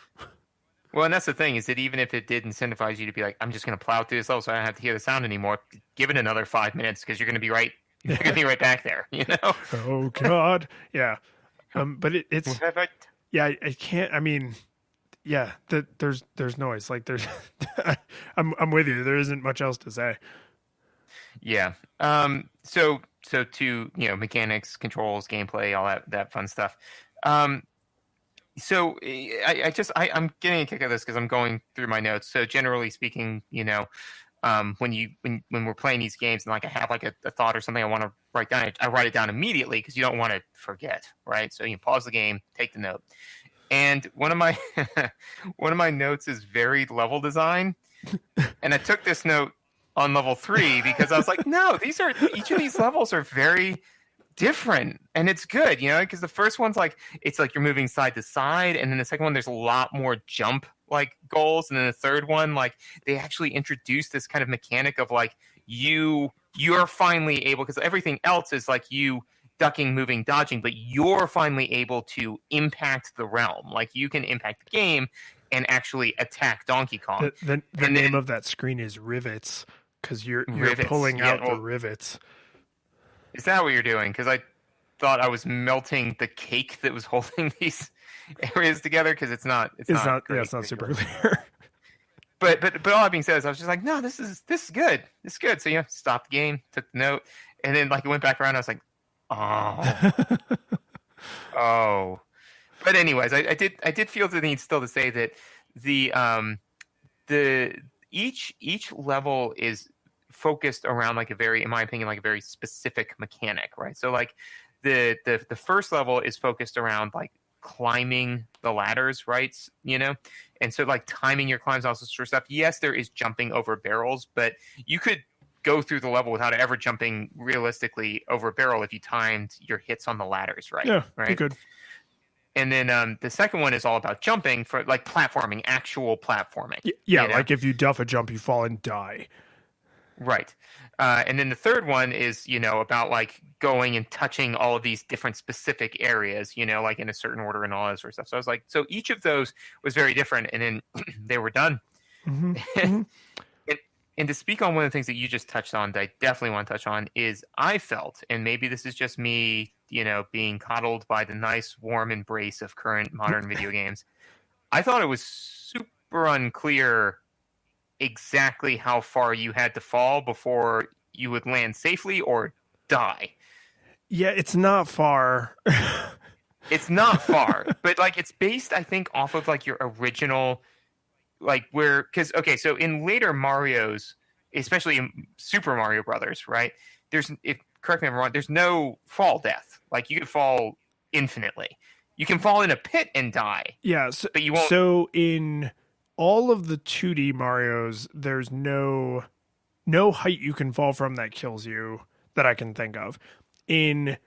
Well, and that's the thing, is that even if it did incentivize you to be like, I'm just gonna plow through this level so I don't have to hear the sound anymore, give it another 5 minutes, because you're gonna be right. You're gonna be right back there, Oh God, yeah. But it's yeah. I can't. I mean, yeah. There's noise. Like there's. I'm with you. There isn't much else to say. Yeah. So to mechanics, controls, gameplay, all that fun stuff. So I'm getting a kick out of this because I'm going through my notes. So generally speaking, when we're playing these games and like I have like a thought or something I want to write down, I write it down immediately because you don't want to forget, right? So you pause the game, take the note. And one of my notes is varied level design, and I took this note on level 3 because I was like, no, each of these levels are very different, and it's good, because the first one's like it's like you're moving side to side, and then the second one there's a lot more jump like goals, and then the third one like they actually introduced this kind of mechanic of like you're finally able, because everything else is like you ducking, moving, dodging, but you're finally able to impact the realm. Like you can impact the game and actually attack Donkey Kong. The name of that screen is rivets, because you're pulling out the rivets. Is that what you're doing? Because I thought I was melting the cake that was holding these areas together, because it's not super clear. But all that being said, I was just like, no, this is good. This is good. So stopped the game, took the note, and then like it went back around. I was like, oh. But anyways, I did feel the need still to say that each level is focused around like in my opinion, like a very specific mechanic, right? So like the first level is focused around like climbing the ladders, right? And so like timing your climbs, all sorts of stuff. Yes, there is jumping over barrels, but you could go through the level without ever jumping realistically over a barrel if you timed your hits on the ladders right. Yeah, right. You could. And then the second one is all about jumping, for like platforming, actual platforming. Yeah, like if you duff a jump, you fall and die. Right. And then the third one is, about like going and touching all of these different specific areas, like in a certain order and all that sort of stuff. So I was like, so each of those was very different, and then they were done. Mm-hmm. And to speak on one of the things that you just touched on that I definitely want to touch on is I felt, and maybe this is just me, being coddled by the nice warm embrace of current modern video games, I thought it was super unclear exactly how far you had to fall before you would land safely or die. Yeah, it's not far. It's not far, but like it's based, I think, off of like your original, like so in later Marios, especially in Super Mario Brothers, right? Correct me if I'm wrong, there's no fall death. Like you could fall infinitely. You can fall in a pit and die. Yeah, but you won't. So in all of the 2D Marios, there's no height you can fall from that kills you that I can think of. In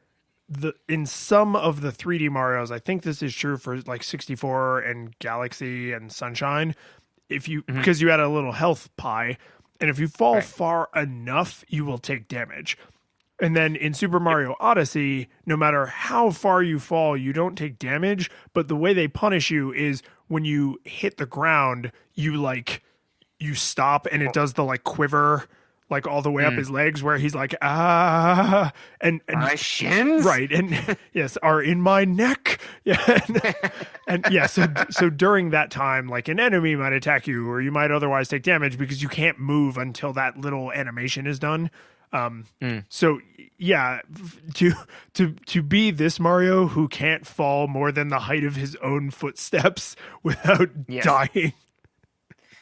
some of the 3D Marios, I think this is true for like 64 and Galaxy and Sunshine, because you had a little health pie, and if you fall far enough, you will take damage. And then in Super Mario Odyssey, no matter how far you fall, you don't take damage, but the way they punish you is when you hit the ground, you stop and it does the like quiver like all the way up his legs where he's like, and my shins, right, and yes, are in my neck, yeah, and yeah, so during that time, like an enemy might attack you, or you might otherwise take damage because you can't move until that little animation is done. So yeah, to be this Mario who can't fall more than the height of his own footsteps without dying.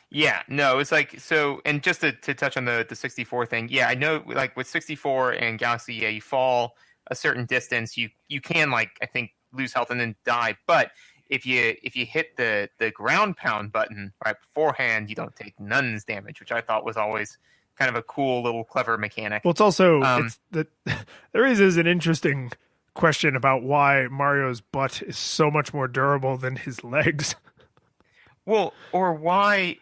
Yeah, no, it's like, so, and just to touch on the 64 thing, yeah, I know, like, with 64 and Galaxy, yeah, you fall a certain distance, you can, like, I think, lose health and then die, but if you hit the ground pound button right beforehand, you don't take none's damage, which I thought was always kind of a cool little clever mechanic. Well, it's also, there is an interesting question about why Mario's butt is so much more durable than his legs. Well, or why...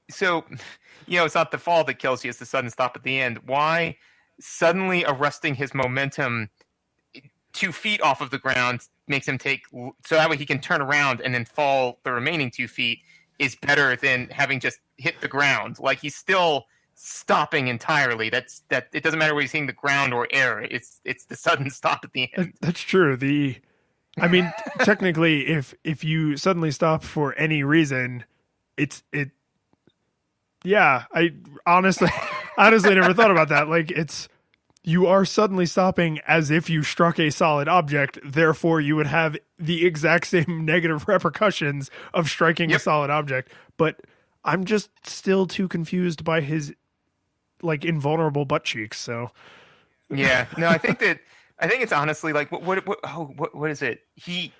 So, it's not the fall that kills you, it's the sudden stop at the end. Why suddenly arresting his momentum 2 feet off of the ground makes him take... So that way he can turn around and then fall the remaining 2 feet is better than having just hit the ground. Like, he's still stopping entirely. It doesn't matter whether he's hitting the ground or air. It's the sudden stop at the end. That's true. I mean, technically, if you suddenly stop for any reason, yeah, I honestly never thought about that. Like, you are suddenly stopping as if you struck a solid object. Therefore, you would have the exact same negative repercussions of striking a solid object. But I'm just still too confused by his like invulnerable butt cheeks. So yeah, no, I think it's honestly like what is it?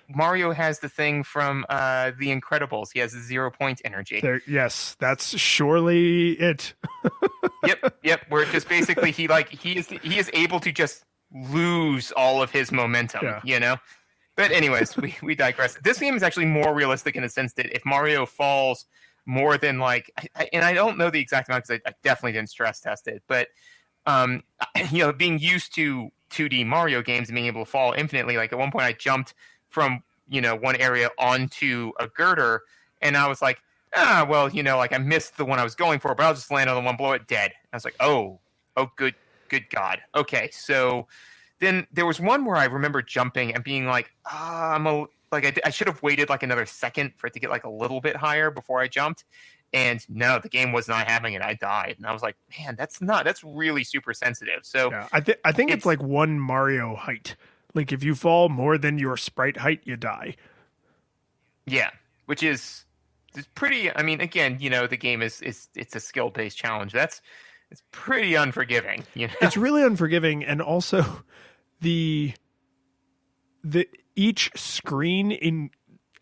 Mario has the thing from The Incredibles. He has 0 point energy. Yes, that's surely it. Yep. Where it just basically he is able to just lose all of his momentum. Yeah. But anyways, we digress. This game is actually more realistic in the sense that if Mario falls more than like, and I don't know the exact amount because I definitely didn't stress test it, but being used to 2D Mario games and being able to fall infinitely, like at one point I jumped from one area onto a girder and I was like, like I missed the one I was going for, but I'll just land on the one below it dead. I was like, oh good God. Okay, so then there was one where I remember jumping and being like, I should have waited like another second for it to get like a little bit higher before I jumped. And no, the game was not having it. I died. And I was like, man, that's really super sensitive. So yeah, I think it's like one Mario height. Like if you fall more than your sprite height, you die. Yeah, which is pretty, I mean, again, the game is it's a skill-based challenge. It's pretty unforgiving. It's really unforgiving. And also each screen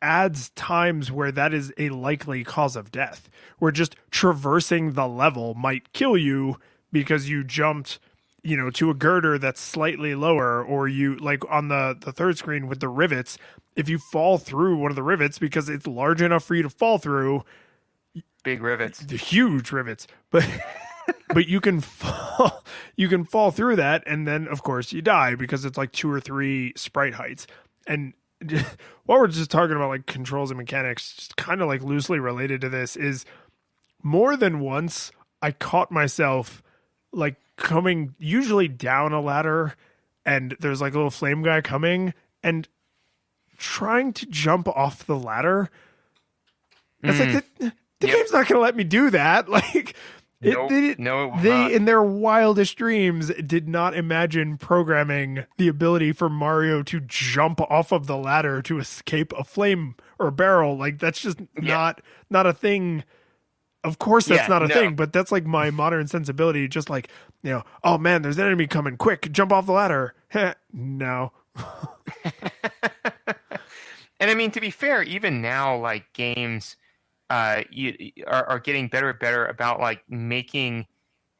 adds times where that is a likely cause of death, where just traversing the level might kill you because you jumped, to a girder that's slightly lower, or you like on the third screen with the rivets, if you fall through one of the rivets because it's large enough for you to fall through, big rivets, the huge rivets, but you can fall through that. And then of course you die because it's like 2 or 3 sprite heights. And while we're just talking about like controls and mechanics, just kind of like loosely related to this, is more than once I caught myself like coming usually down a ladder and there's like a little flame guy coming and trying to jump off the ladder. It's like the game's not going to let me do that. Like they in their wildest dreams did not imagine programming the ability for Mario to jump off of the ladder to escape a flame or a barrel. Like that's just not a thing. Of course that's not a thing, but that's like my modern sensibility. Just like, oh man, there's an enemy coming, quick, jump off the ladder. No. And I mean, to be fair, even now, like games are getting better and better about like making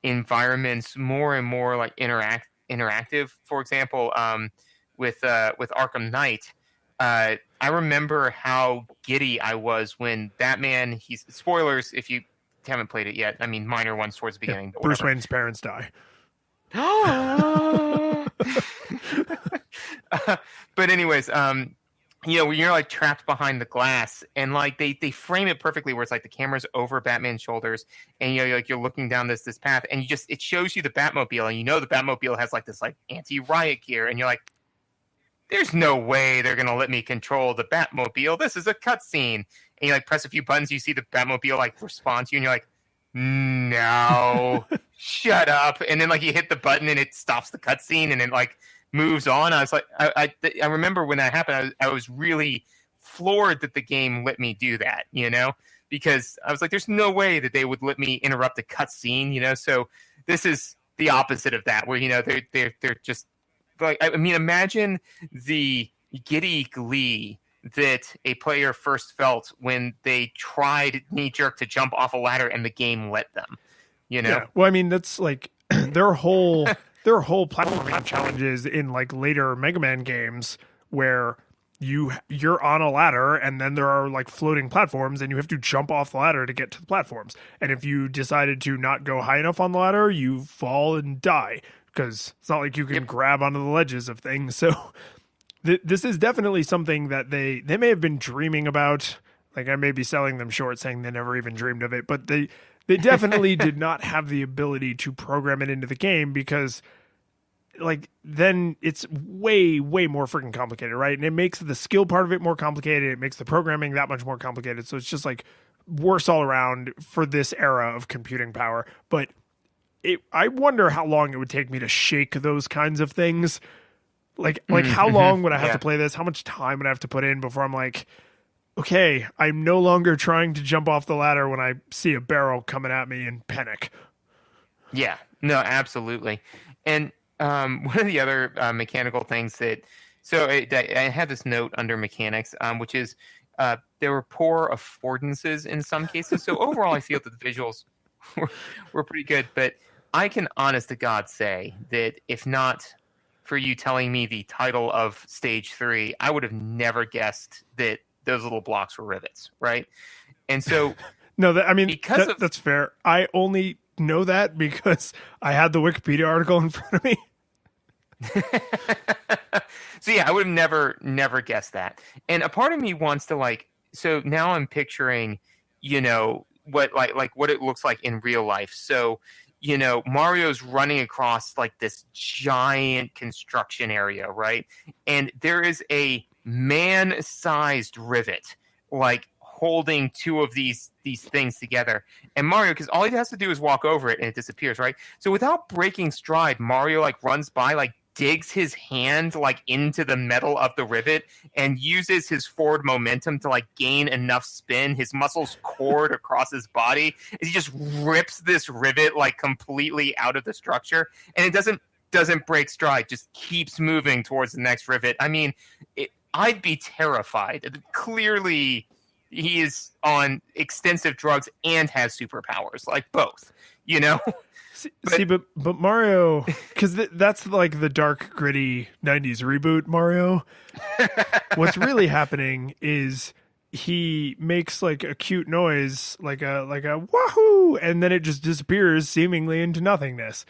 environments more and more like interactive. For example, with Arkham Knight, I remember how giddy I was when Batman. Spoilers if you haven't played it yet. I mean, minor ones towards the beginning. But Bruce Wayne's parents die. But anyways, when you're like trapped behind the glass, and like they frame it perfectly where it's like the camera's over Batman's shoulders, and you're looking down this path, and it shows you the Batmobile, and the Batmobile has like this like anti-riot gear, and you're like, there's no way they're gonna let me control the Batmobile. This is a cutscene. And you like press a few buttons, you see the Batmobile like respond to you, and you're like, no, shut up. And then like you hit the button and it stops the cutscene, and it like moves on. I was like, I remember when that happened, I was really floored that the game let me do that, because I was like, there's no way that they would let me interrupt a cutscene, So this is the opposite of that, where they're just like, I mean, imagine the giddy glee that a player first felt when they tried knee jerk to jump off a ladder and the game let them. Yeah. Well, I mean, that's like there are whole platforming challenges in like later Mega Man games where you're on a ladder and then there are like floating platforms and you have to jump off the ladder to get to the platforms. And if you decided to not go high enough on the ladder, you fall and die, because it's not like you can grab onto the ledges of things. So this is definitely something that they may have been dreaming about. Like, I may be selling them short saying they never even dreamed of it, but they definitely did not have the ability to program it into the game, because like then it's way more freaking complicated, right? And it makes the skill part of it more complicated. It makes the programming that much more complicated. So it's just like worse all around for this era of computing power. But I wonder how long it would take me to shake those kinds of things. Like how long would I have to play this? How much time would I have to put in before I'm like, okay, I'm no longer trying to jump off the ladder when I see a barrel coming at me and panic. Yeah, no, absolutely. And one of the other mechanical things I had this note under mechanics, which is there were poor affordances in some cases. So overall, I feel that the visuals were pretty good. But I can honest to God say that if not for you telling me the title of Stage 3, I would have never guessed that those little blocks were rivets, right? And so... No, that's fair. I only know that because I had the Wikipedia article in front of me. So yeah, I would have never guessed that. And a part of me wants to like, so now I'm picturing, what what it looks like in real life. So, Mario's running across like this giant construction area, right? And there is a man-sized rivet, like holding two of these things together. And Mario, because all he has to do is walk over it and it disappears, right? So without breaking stride, Mario like runs by, like digs his hand like into the metal of the rivet and uses his forward momentum to like gain enough spin. His muscles cord across his body as he just rips this rivet like completely out of the structure, and it doesn't break stride, just keeps moving towards the next rivet. I mean, I'd be terrified. Clearly he is on extensive drugs and has superpowers, like both, But Mario, because that's like the dark, gritty 90s reboot Mario. What's really happening is he makes like a cute noise, like a wahoo, and then it just disappears seemingly into nothingness.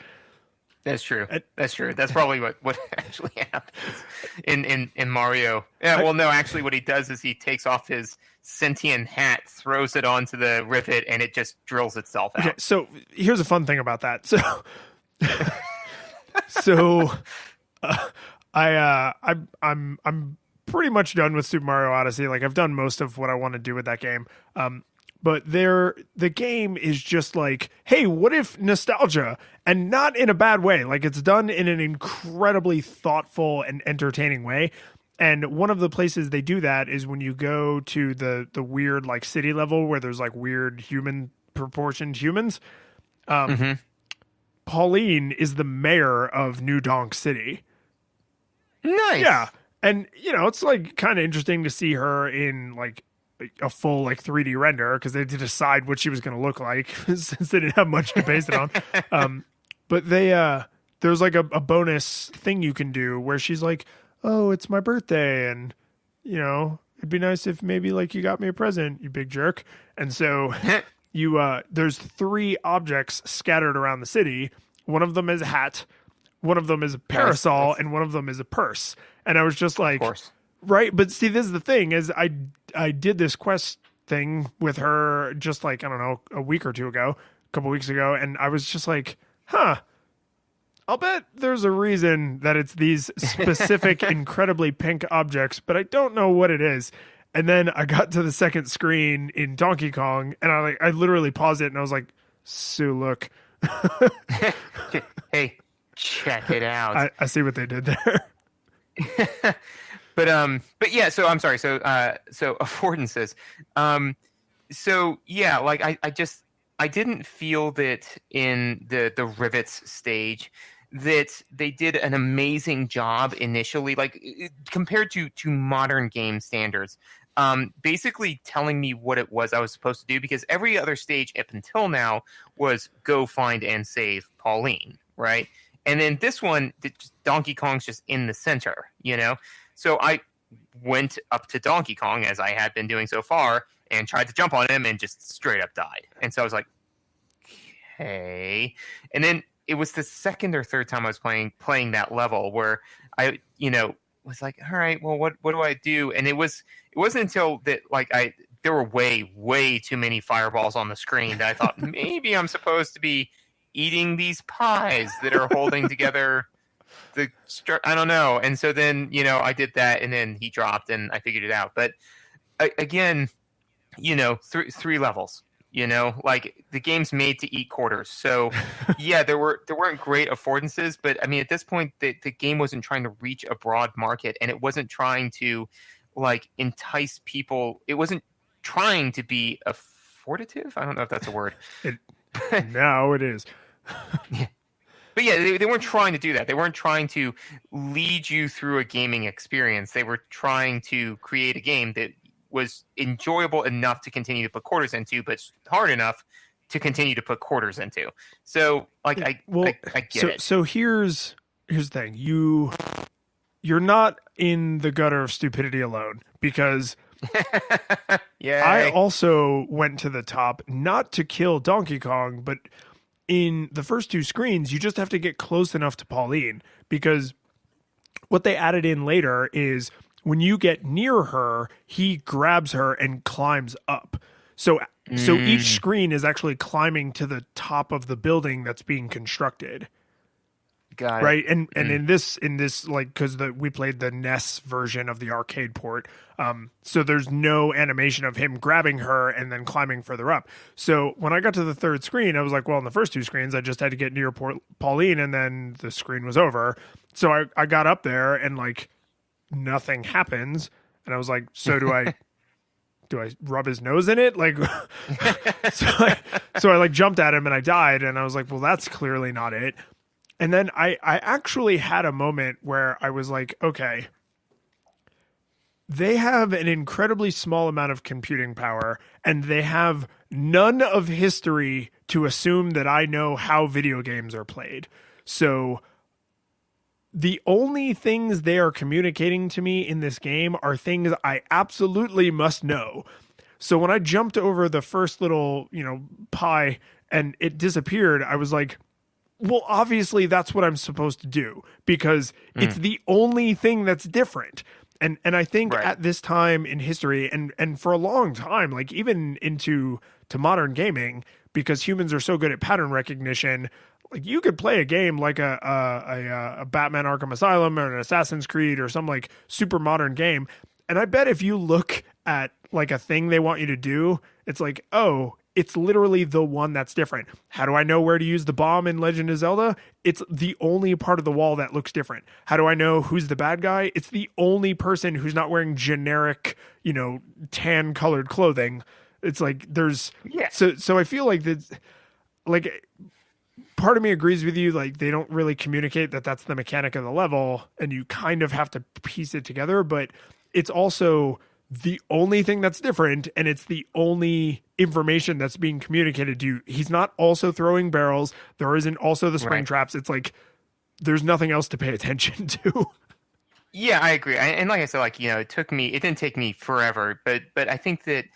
That's true. That's true. That's probably what actually happens in Mario. Yeah. Well, no, actually, what he does is he takes off his sentient hat, throws it onto the rivet, and it just drills itself out. Okay, so here's a fun thing about that. I'm pretty much done with Super Mario Odyssey. Like, I've done most of what I want to do with that game. But the game is just like, hey, what if nostalgia? And not in a bad way. Like, it's done in an incredibly thoughtful and entertaining way. And one of the places they do that is when you go to the weird like city level where there's like weird human proportioned humans. Pauline is the mayor of New Donk City. Nice. Yeah. And, it's like kind of interesting to see her in like a full like 3D render, because they had to decide what she was going to look like since they didn't have much to base it on. But there's like a bonus thing you can do where she's like, oh, it's my birthday, and it'd be nice if maybe like you got me a present, you big jerk. And so there's 3 objects scattered around the city. One of them is a hat, one of them is a parasol, and one of them is a purse. And I was just like, Right, but see, this is the thing: is I did this quest thing with her just like I don't know a week or two ago, a couple weeks ago, and I was just like, huh. I'll bet there's a reason that it's these specific, incredibly pink objects, but I don't know what it is. And then I got to the second screen in Donkey Kong, and I literally paused it, and I was like, "Sue, look." Hey, check it out. I see what they did there. But yeah, so I'm sorry. So affordances. So yeah, like I didn't feel that in the rivets stage that they did an amazing job initially, like compared to modern game standards. Basically telling me what it was I was supposed to do, because every other stage up until now was go find and save Pauline, right? And then this one, Donkey Kong's just in the center, you know? So I went up to Donkey Kong, as I had been doing so far, and tried to jump on him and just straight up died. And so I was like, okay. And then it was the second or third time I was playing that level where I, was like, all right, well, what do I do? And it wasn't until that, like, there were way too many fireballs on the screen that I thought maybe I'm supposed to be eating these pies that are holding together I don't know. And so then, I did that, and then he dropped, and I figured it out. But again, three levels, like the game's made to eat quarters. So yeah, there weren't great affordances, but I mean, at this point, the game wasn't trying to reach a broad market, and it wasn't trying to like entice people. It wasn't trying to be affordative. I don't know if that's a word. Now it is. Yeah. But yeah, they weren't trying to do that. They weren't trying to lead you through a gaming experience. They were trying to create a game that was enjoyable enough to continue to put quarters into, but hard enough to continue to put quarters into. So, like, I get it. So here's the thing. You're not in the gutter of stupidity alone, because I also went to the top not to kill Donkey Kong, but in the first two screens, you just have to get close enough to Pauline, because what they added in later is when you get near her, he grabs her and climbs up. So each screen is actually climbing to the top of the building that's being constructed. Got it. Right. And in this, like, because we played the NES version of the arcade port. So there's no animation of him grabbing her and then climbing further up. So when I got to the third screen, I was like, well, in the first two screens, I just had to get near Pauline, and then the screen was over. So I got up there, and like nothing happens. And I was like, so do I rub his nose in it? Like, so I like jumped at him and I died, and I was like, well, that's clearly not it. And then I actually had a moment where I was like, okay, they have an incredibly small amount of computing power, and they have none of history to assume that I know how video games are played. So the only things they are communicating to me in this game are things I absolutely must know. So when I jumped over the first little, pie and it disappeared, I was like, well, obviously that's what I'm supposed to do, because it's the only thing that's different. And I think at this time in history, and for a long time, like even into modern gaming, because humans are so good at pattern recognition, like you could play a game like a Batman Arkham Asylum or an Assassin's Creed or some like super modern game, and I bet if you look at like a thing they want you to do, it's like, oh, it's literally the one that's different. How do I know where to use the bomb in Legend of Zelda? It's the only part of the wall that looks different. How do I know who's the bad guy? It's the only person who's not wearing generic, tan colored clothing. It's like there's so I feel like that, like, part of me agrees with you. Like, they don't really communicate that that's the mechanic of the level, and you kind of have to piece it together, but it's also the only thing that's different, and it's the only information that's being communicated to you. He's not also throwing barrels. There isn't also the spring traps. It's like there's nothing else to pay attention to. Yeah, I agree. And like I said, like, it didn't take me forever, but I think that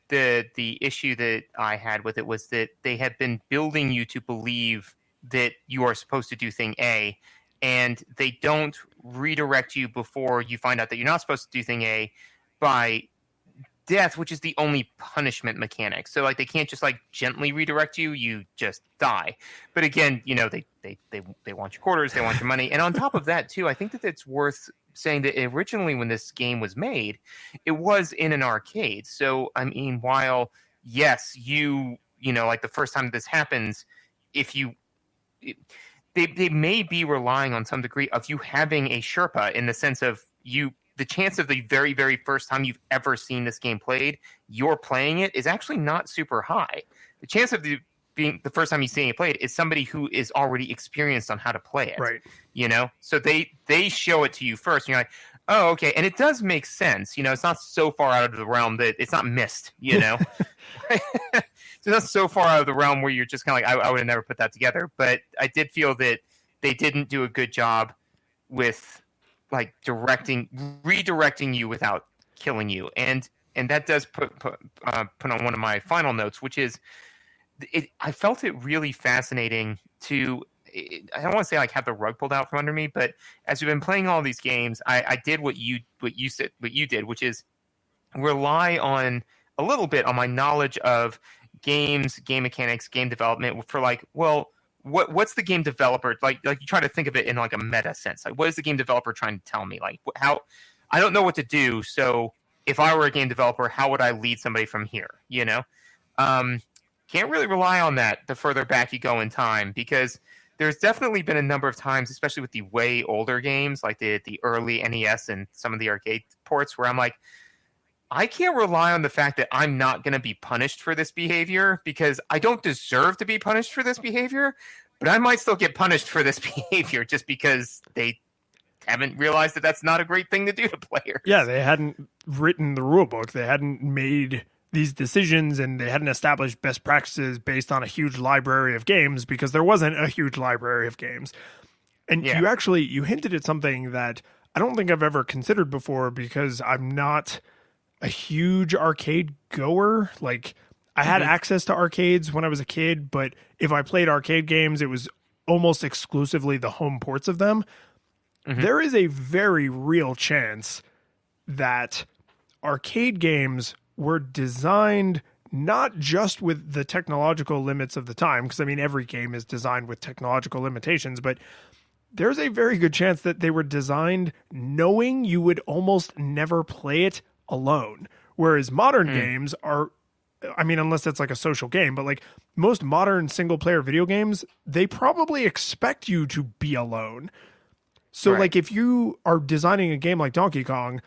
the issue that I had with it was that they had been building you to believe that you are supposed to do thing A, and they don't redirect you before you find out that you're not supposed to do thing A by death, which is the only punishment mechanic. So like they can't just like gently redirect you, you just die. But again, you know, they want your quarters, they want your money. And on top of that too, I think that it's worth saying that originally when this game was made, it was in an arcade. So I mean, while yes, you know, like the first time this happens, they may be relying on some degree of you having a Sherpa in the sense of the chance of the very, very first time you've ever seen this game played, you're playing it is actually not super high. The chance of being the first time you're seeing it played is somebody who is already experienced on how to play it. Right. You know? So they show it to you first, and you're like, oh, okay. And it does make sense. You know, it's not so far out of the realm that it's not missed, you know? So that's so far out of the realm where you're just kind of like, I would have never put that together. But I did feel that they didn't do a good job with like redirecting you without killing you. And that does put on one of my final notes, which is I felt it really fascinating to, I don't want to say like have the rug pulled out from under me, but as we've been playing all these games, I did what you did, which is rely on a little bit on my knowledge of games, game mechanics, game development for like, well, what's the game developer like you try to think of it in like a meta sense, like what is the game developer trying to tell me, like how I don't know what to do, so if I were a game developer, how would I lead somebody from here, you know? Can't really rely on that the further back you go in time, because there's definitely been a number of times, especially with the way older games like the early NES and some of the arcade ports, where I'm like, I can't rely on the fact that I'm not going to be punished for this behavior, because I don't deserve to be punished for this behavior, but I might still get punished for this behavior just because they haven't realized that that's not a great thing to do to players. Yeah, they hadn't written the rule book. They hadn't made these decisions, and they hadn't established best practices based on a huge library of games, because there wasn't a huge library of games. And you hinted at something that I don't think I've ever considered before, because I'm not a huge arcade goer. Like I had access to arcades when I was a kid, but if I played arcade games, it was almost exclusively the home ports of them. There is a very real chance that arcade games were designed not just with the technological limits of the time, because I mean, every game is designed with technological limitations, but there's a very good chance that they were designed knowing you would almost never play it alone. Whereas modern games are, I mean, unless it's like a social game, but like most modern single player video games, they probably expect you to be alone. So like if you are designing a game like Donkey Kong,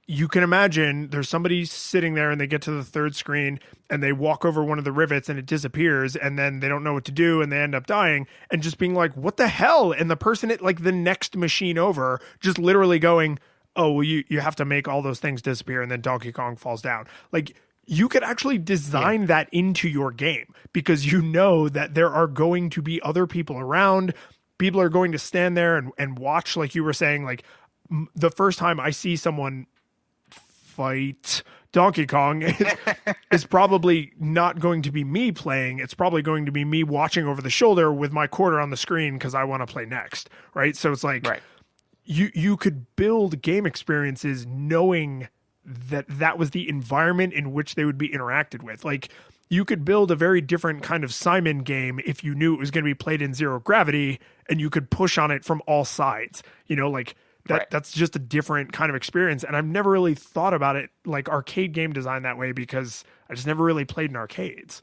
you can imagine there's somebody sitting there and they get to the third screen and they walk over one of the rivets and it disappears, and then they don't know what to do and they end up dying, and just being like, what the hell? And the person at like the next machine over just literally going, oh, well, you have to make all those things disappear, and then Donkey Kong falls down. Like you could actually design that into your game, because you know that there are going to be other people around. People are going to stand there and watch, like you were saying, like the first time I see someone fight Donkey Kong is probably not going to be me playing. It's probably going to be me watching over the shoulder with my quarter on the screen because I want to play next, right? So it's like you could build game experiences knowing that that was the environment in which they would be interacted with. Like you could build a very different kind of Simon game if you knew it was going to be played in zero gravity, and you could push on it from all sides, you know, like that's just a different kind of experience. And I've never really thought about it like arcade game design that way, because I just never really played in arcades.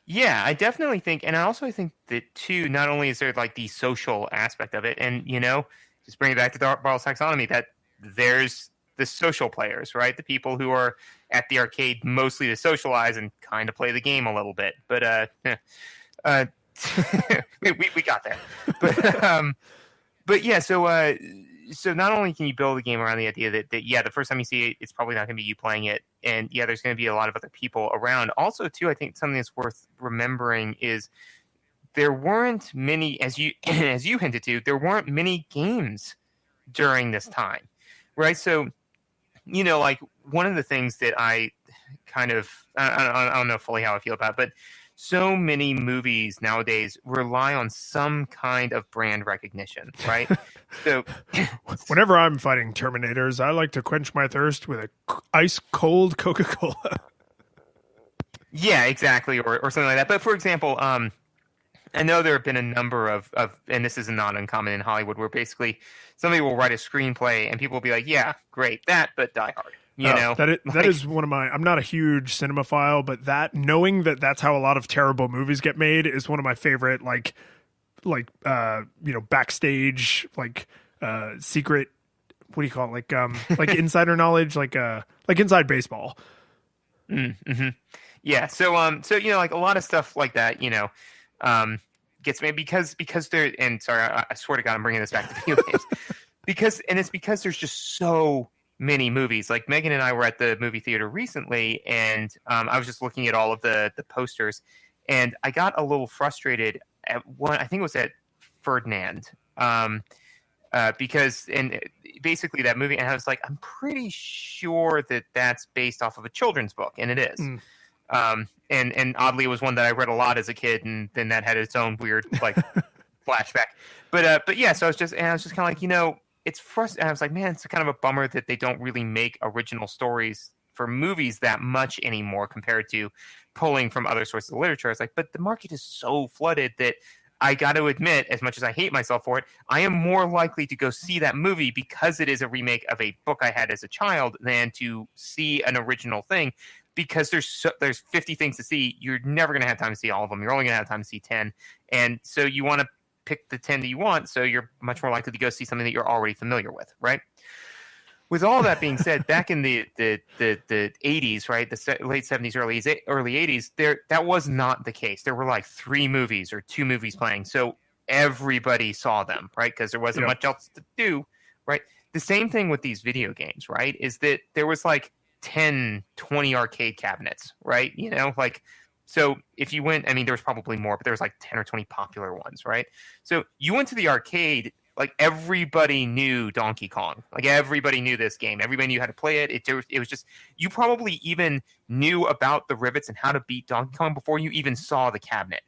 Yeah, I definitely think, and I also think that too, not only is there like the social aspect of it, and you know, just bring it back to the Bartles taxonomy, that there's the social players, right? The people who are at the arcade mostly to socialize and kind of play the game a little bit. But we got there. But yeah, so not only can you build a game around the idea that the first time you see it, it's probably not going to be you playing it, and yeah, there's going to be a lot of other people around. Also, too, I think something that's worth remembering is there weren't many, as you hinted to, there weren't many games during this time, right? So, you know, like one of the things that I kind of I don't know fully how I feel about it, but so many movies nowadays rely on some kind of brand recognition, right? So whenever I'm fighting Terminators, I like to quench my thirst with a ice cold Coca-Cola. Yeah, exactly, or something like that. But for example, I know there have been a number of, and this is not uncommon in Hollywood, where basically somebody will write a screenplay and people will be like, yeah, great, that, but Die Hard. You know, that is one of my. I'm not a huge cinemaphile, but that knowing that that's how a lot of terrible movies get made is one of my favorite. Like backstage, secret. What do you call it? Like insider knowledge, like inside baseball. Mm-hmm. Yeah. So like a lot of stuff like that, gets made because they're. And sorry, I swear to God, I'm bringing this back to video games because there's just so many movies. Like Megan and I were at the movie theater recently, and I was just looking at all of the posters, and I got a little frustrated at one. I think it was at Ferdinand, because basically that movie, and I was like, I'm pretty sure that that's based off of a children's book, and it is. And oddly, it was one that I read a lot as a kid, and then that had its own weird flashback. But yeah, so I was just kind of like, it's frustrating. I was like, man, it's kind of a bummer that they don't really make original stories for movies that much anymore compared to pulling from other sources of literature. I was like, but the market is so flooded that I got to admit, as much as I hate myself for it, I am more likely to go see that movie because it is a remake of a book I had as a child than to see an original thing, because there's 50 things to see. You're never going to have time to see all of them. You're only going to have time to see 10. And so you want to pick the 10 that you want, so you're much more likely to go see something that you're already familiar with, right? With all that being said, back in the 80s, right, the late 70s, early 80s, that was not the case. There were like 3 movies or 2 movies playing, so everybody saw them, right? Because there wasn't much else to do, right? The same thing with these video games, right? Is that there was like 10, 20 arcade cabinets, right? So if you went, I mean, there was probably more, but there was like 10 or 20 popular ones, right? So you went to the arcade, like everybody knew Donkey Kong. Like everybody knew this game. Everybody knew how to play it. It was just, you probably even knew about the rivets and how to beat Donkey Kong before you even saw the cabinet,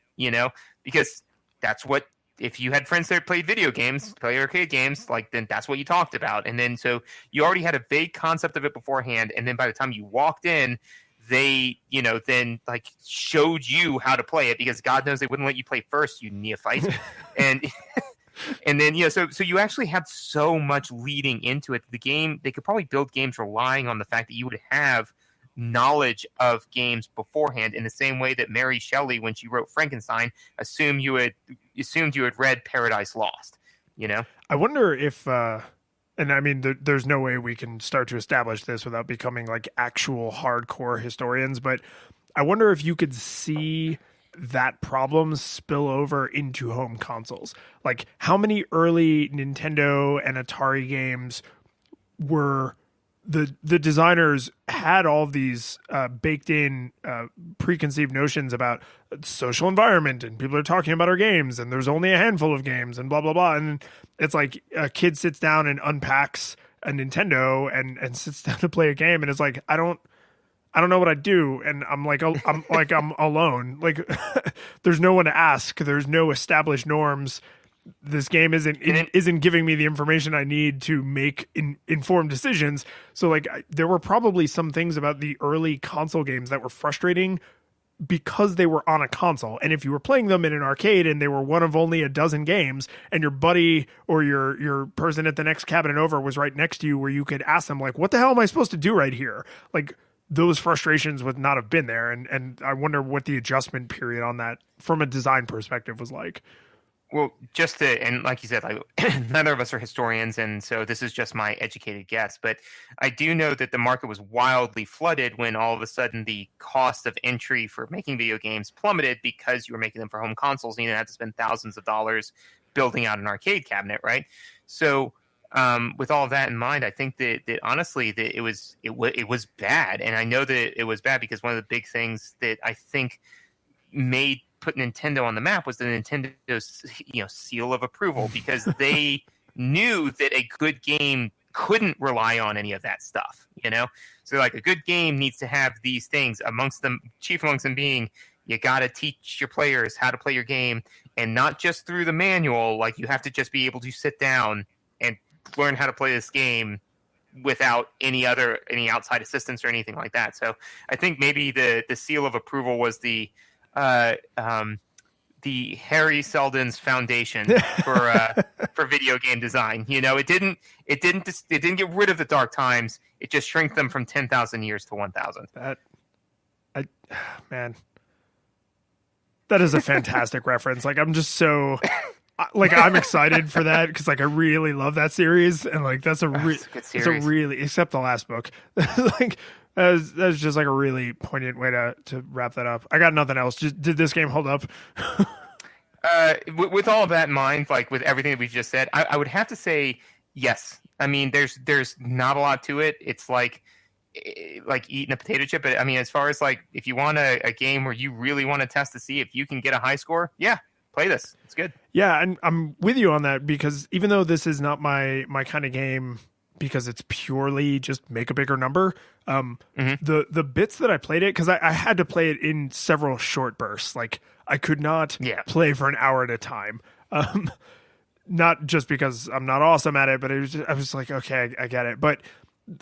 because that's what, if you had friends that played video games, play arcade games, then that's what you talked about. And then, so you already had a vague concept of it beforehand. And then by the time you walked in, they, then showed you how to play it, because God knows they wouldn't let you play first, you neophyte. And then, so you actually had so much leading into it. The game, they could probably build games relying on the fact that you would have knowledge of games beforehand, in the same way that Mary Shelley, when she wrote Frankenstein, assumed you had read Paradise Lost, I wonder if, and I mean, there's no way we can start to establish this without becoming like actual hardcore historians, but I wonder if you could see that problem spill over into home consoles. Like, how many early Nintendo and Atari games were the designers had all of these baked in preconceived notions about social environment, and people are talking about our games, and there's only a handful of games, and blah blah blah. And it's like a kid sits down and unpacks a Nintendo and sits down to play a game, and it's like, I don't know what I do, and I'm alone. Like, there's no one to ask. There's no established norms. This game isn't giving me the information I need to make informed decisions. So there were probably some things about the early console games that were frustrating because they were on a console. And if you were playing them in an arcade and they were one of only a dozen games, and your buddy or your person at the next cabinet over was right next to you, where you could ask them, what the hell am I supposed to do right here? Those frustrations would not have been there. And I wonder what the adjustment period on that from a design perspective was like. Well, and like you said, neither of us are historians, and so this is just my educated guess, but I do know that the market was wildly flooded when all of a sudden the cost of entry for making video games plummeted, because you were making them for home consoles and you didn't have to spend thousands of dollars building out an arcade cabinet, right? So with all of that in mind, I think that honestly that it was bad, and I know that it was bad because one of the big things that I think put Nintendo on the map was the Nintendo's seal of approval, because they knew that a good game couldn't rely on any of that stuff, So a good game needs to have these things, chief amongst them being You got to teach your players how to play your game, and not just through the manual. Like, you have to just be able to sit down and learn how to play this game without any outside assistance or anything like that. So I think maybe the seal of approval was the Harry Seldon's Foundation for video game design. You know, it didn't get rid of the dark times. It just shrank them from 10,000 years to 1,000. Man, that is a fantastic reference. Like, I'm just so like, I'm excited for that because, like, I really love that series, and like that's a good series. It's a really, except the last book, like. That's just like a really poignant way to wrap that up. I got nothing else. Just, did this game hold up? With all of that in mind, like with everything that we just said, I would have to say yes. I mean, there's not a lot to it. It's like eating a potato chip. But I mean, as far as like if you want a game where you really want to test to see if you can get a high score, yeah, play this. It's good. Yeah, and I'm with you on that because even though this is not my kind of game, because it's purely just make a bigger number. The bits that I played it, because I had to play it in several short bursts. Like, I could not play for an hour at a time. Not just because I'm not awesome at it, but I was like, okay, I get it. But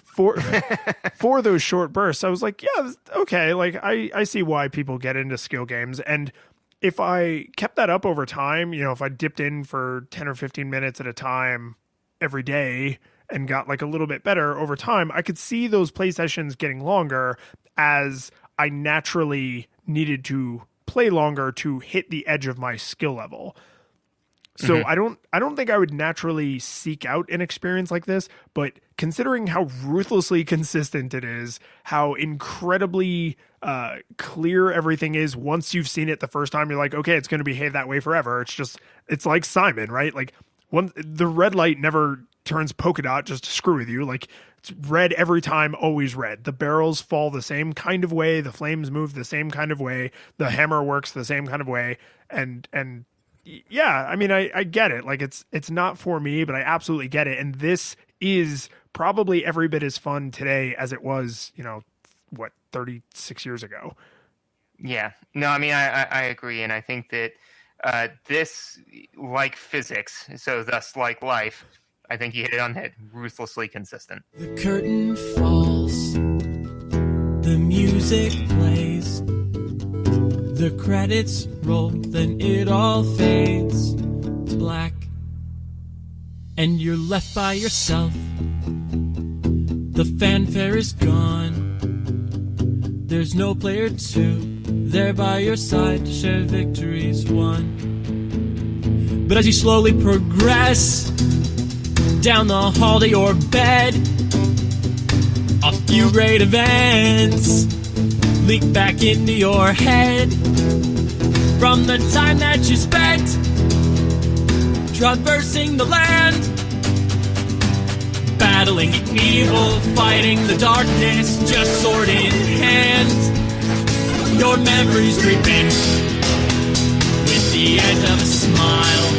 for those short bursts, I was like, yeah, okay. Like, I see why people get into skill games. And if I kept that up over time, you know, if I dipped in for 10 or 15 minutes at a time every day, and got like a little bit better over time, I could see those play sessions getting longer as I naturally needed to play longer to hit the edge of my skill level. So I don't think I would naturally seek out an experience like this, but considering how ruthlessly consistent it is, how incredibly clear everything is once you've seen it the first time, you're like, okay, it's going to behave that way forever. It's like Simon, right? Like the red light never turns polka dot just to screw with you. Like, it's red every time, always red. The barrels fall the same kind of way. The flames move the same kind of way. The hammer works the same kind of way. And yeah, I mean, I get it. Like, it's not for me, but I absolutely get it. And this is probably every bit as fun today as it was, 36 years ago. Yeah, no, I mean, I agree. And I think that this, like physics, so thus like life, I think you hit it on the head. Ruthlessly consistent. The curtain falls. The music plays. The credits roll. Then it all fades to black. And you're left by yourself. The fanfare is gone. There's no player two there by your side to share victories won. But as you slowly progress down the hall to your bed, a few great events leak back into your head from the time that you spent traversing the land, battling evil, fighting the darkness, just sword in hand. Your memories creep in with the edge of a smile.